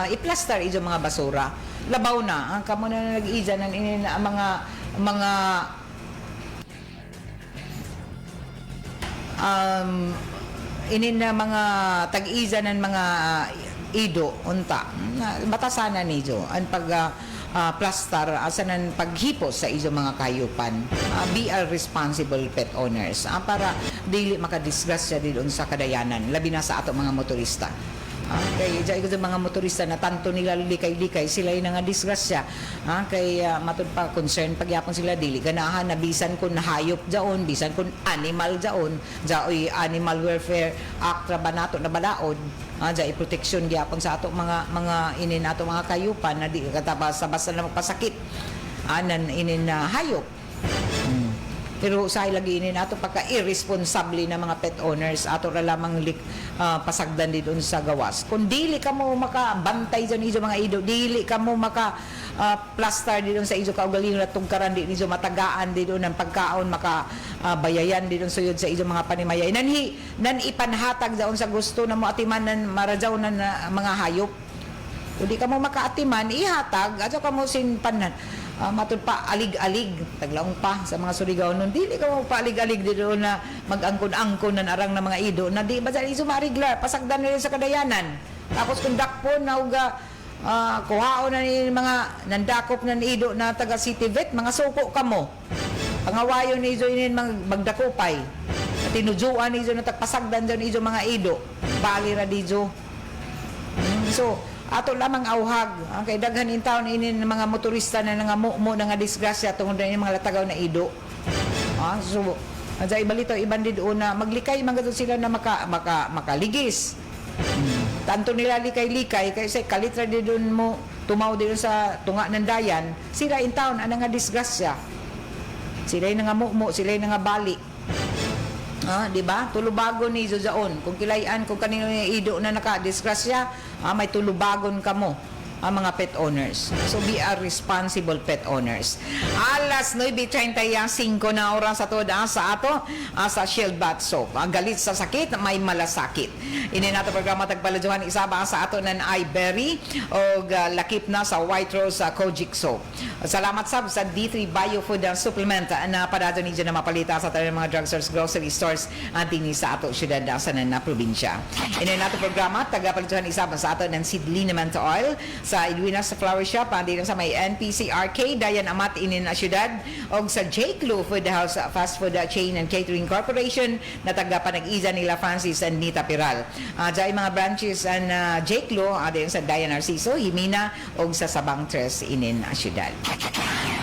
i-plaster ijo mga basura labaw na kamo na nag-iza nan inin mga inin na mga tag-iza ng mga ido unta batasana nijo ang pag plaster asanan paghipos sa izo mga kayupan. Be a responsible pet owners para dili makadisgrasya didon sa kadayanan labi na sa ato mga motorista. Kay jay ko mga motorista na tanto nila likay-likay sila yung nga disgrasya. Kay matud pa concern pagyapon sila dili ganahan na bisan kun hayop jaon, bisan kun animal jaon, jaoy Animal Welfare Act ra ba nato na balaod. Jay protection gyapon sa ato mga inin nato mga kayupan na di katabasa basta na magpasakit anan inin na hayop. Pero sa lagi ini nato pagka irresponsible na mga pet owners ato ra lamang pasagdan di doon sa gawas. Kung dili ka mo makabantay dyan iso mga ido, dili ka mo maka plaster di doon sa iso kaugalingon at tungkaran di iso matagaan di doon ng pagkaon maka bayayan di doon suyod sa iso mga panimayay. Nan ipanhatag daon sa gusto na mo atiman nan marajaw nan mga hayop. Kung di ka mo makaatiman, ihatag ato ka mo sinpanan. Matud pa alig-alig taglaong pa sa mga Surigao nun dili ka mo paalig-alig dito na mag-angkon-angkon ng arang na mga ido na di ba sa iso mariglar pasagdan nila sa kadayanan, tapos kung dakpon na uga kuhaon na ni mga nandakop na ido na taga City Vet mga suko kamo pangawayon ni iso inin magdakupay at tinujuan ni iso na tagpasagdan dyan iso mga ido bali ra dijo. So ato lamang auhag kay daghan in town inin mga motorista na nangamumo nga disgrasya tungod na mga latagaw na ido. So sa ibalito iban din doon na maglikay man gadto sila na makaligis. Tanto nila likay-likay kay say kalitra din doon mo tumaw din sa tunga ng dayan, sila in town ana nga disgrasya. Sila nangamumo, sila bali. Di ba? Tulubagon ni Zozaon. Kung kilayan, kung kanino yung ido na nakadisgrasya, may tulubagon ka mo mga pet owners. So be a responsible pet owners. Alas 9:35 na oras sa toda sa ato sa Shield Bath Soap. Ang galit sa sakit, may malasakit. Ini nato programa tagpalajuhan isaba sa ato ng iBerry o lakip na sa White Rose Kojic Soap. Salamat sab sa D3 Biofood Supplement na parado ni na mapalita sa tayo mga drugstores, grocery stores din sa ato syudad sa na probinsya. Ini nato programa tagapalajuhan isaba sa ato ng Seed Liniment Oil sa Edwina sa Flower Shop, din sa may NPC Arcade, dayan amat inin na syudad, og sa J. Clu Food House Fast Food Chain and Catering Corporation na taga panag-iza nila Francis and Nita Piral. Dahil mga branches ang J. Clu, din sa Dayan Narciso, Himina, og sa Sabang Tres inin na syudad.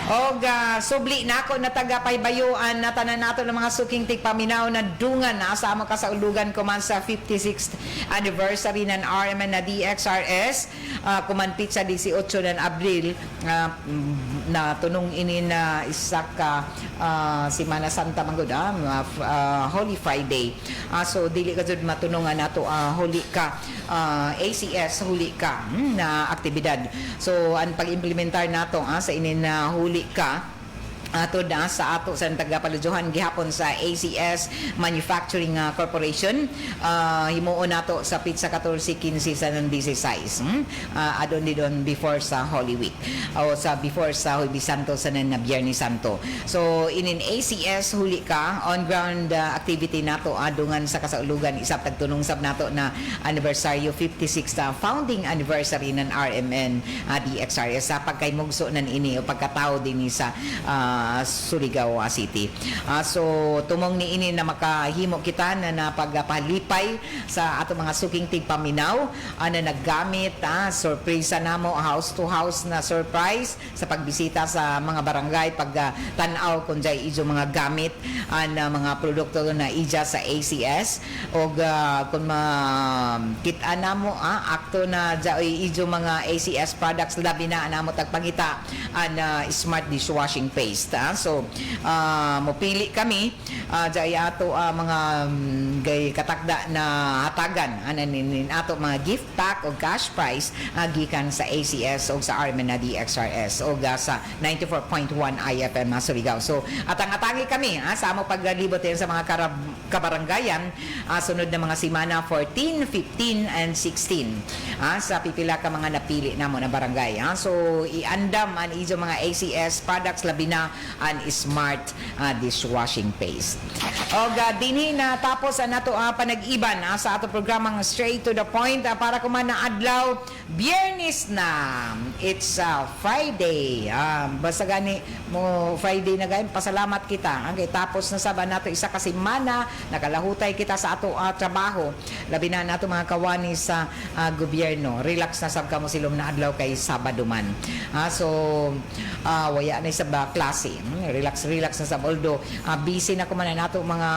Og subli na ako na taga paybayuan na tanan nato ng mga suking tigpaminaw na dungan na asama ka sa ulugan kuman sa 56th anniversary ng RMN na DXRS kumanpit sa 18 ng Abril na tunong ini na isa ka Semana Santa manggod Holy Friday. So dili ka jud matunungan nato huli ka ACS huli ka na aktibidad. So ang pag-implementar nato sa inin na huli ka ato na sa ato sa tagapaluduhan gihapon sa ACS Manufacturing Corporation, himuon nato sa pizza 14-15 sa ng 16 adon di doon before sa Holy Week o sa before sa Huwebes Santo sa ng Biyernes Santo. So inin ACS huli ka on ground activity nato adungan sa kasaulugan isap tagtunong sab nato na anniversary 56th founding anniversary ng RMN DXRS sa pagkaymugso nan ini o pagkatao din sa Surigao City. So tumong ni ini na makahimo kita na napagpalipay sa ato mga suking tigpaminaw na naggamit surpresa namo house to house na surprise sa pagbisita sa mga barangay pagtanaw kung jay ijo mga gamit na mga produkto na ija sa ACS og kung kita namo akto na jay ijo mga ACS products labi na namo tagpangita na smart dishwashing paste. So mopili kami jay ato mga gay katakda na hatagan ananin ato mga gift pack o cash prize gikan sa ACS o sa RMN na DXRS o sa 94.1 IFM Surigao. So atang-atangi kami sa amo paglibot sa mga kabarangayan sunod na mga semana 14, 15 and 16 sa pipila ka mga napili namo na barangay. So iandam an ijo mga ACS products labi na an smart dishwashing paste. Og dinhi na tapos nato panag-iban sa ato programang Straight to the Point para kuman na adlaw Biyernes na. It's Friday. Basta gani mo Friday na gayon pasalamat kita. Kay tapos na saba nato isa ka semana nakalahutay kita sa ato trabaho. Labi na nato mga kawani sa gobyerno. Relax na sab kamo silom na adlaw kay Sabado man. So waya na sa klase. Relax na sa although busy na kuman nato mga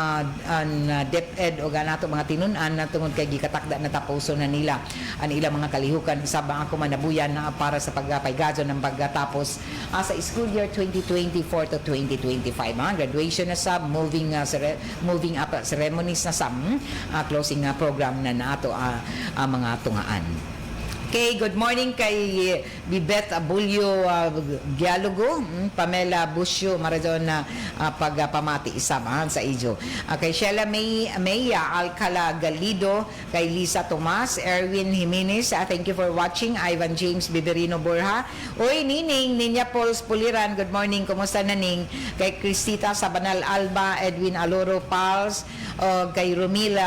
DepEd o nato mga tinunan na tungod kay gikatakda na tapuso na nila ang ilang mga kalihukan sa bang ako manabuyan para sa pagpaygadyo ng pagtapos sa school year 2024 to 2025. Graduation na sa moving up ceremonies na sa closing program na nato mga tungaan. Okay, good morning kay Bibet Abulyo Dialogo, Pamela Busyo, maradon na pagpamati isabahan sa ijo. Kay Sheila Maya Alcala Galido, kay Lisa Tomas, Erwin Jimenez, thank you for watching. Ivan James Biberino Borja. Uy, Nining, Ninya Pauls Puliran, good morning, kumusta na ning? Kay Cristita Sabanal Alba, Edwin Aloro Pals, kay Romel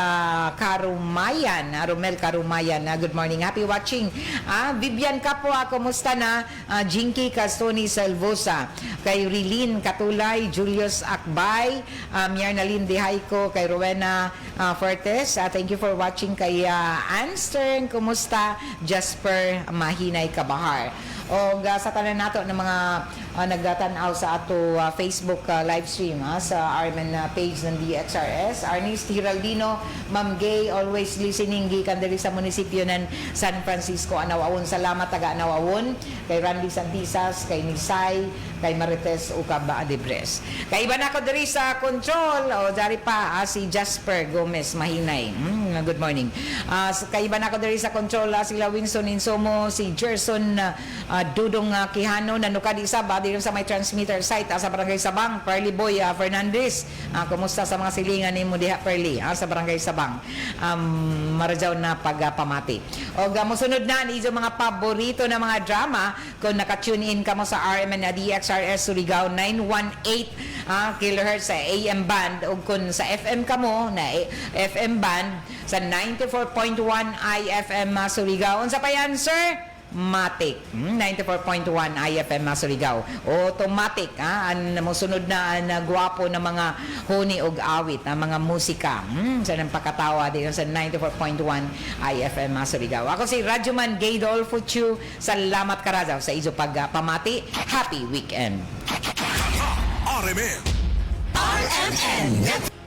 Karumayan, good morning, happy watching. Vivian Capua, kumusta na? Jinky Castoni Salvosa, kay Rilin Katulay, Julius Akbay, Miarnalyn Dehayco, kay Rowena Fortes, thank you for watching. Kay Anstern, kumusta? Jasper Mahinay Kabahar. O sa tanan nato ng mga nagdatanaw sa ato Facebook live stream sa RMN page ng DXRS. Arnis Hiraldino, Ma'am Gay, always listening gikan diri sa munisipyo ng San Francisco, Anawawon. Salamat taga Anawawon. Kay Randy Santisas, kay Nisay, kay Marites Ukaba Adebres. Kay iba na ako diri sa control o dari pa si Jasper Gomez Mahinay. Good morning. Kay iba na ako diri sa control sila Winston Insomo, si Gerson Dudong Quijano, nanukad isa ba dito sa may transmitter site sa Barangay Sabang. Perly Boy Fernandez, kumusta sa mga silingan ni mo diha Perly sa Barangay Sabang. Marajaw na pagpamati. O musunod na ni mga paborito na mga drama kung naka-tune in ka mo sa RMN na DXRS Surigao 918 kHz sa AM band o kung sa FM ka mo na FM band sa 94.1 IFM Surigao. Unsa pa yan, sir? Matic. 94.1 IFM Surigao. Automatic, ang musunod na gwapo na mga huni og awit, mga musika. Sa nang pakatawa dito sa 94.1 IFM Surigao. Ako si Radyoman Gaydolfo Chu. Salamat karazaw sa izo pagpamati. Happy weekend. RMN. RMN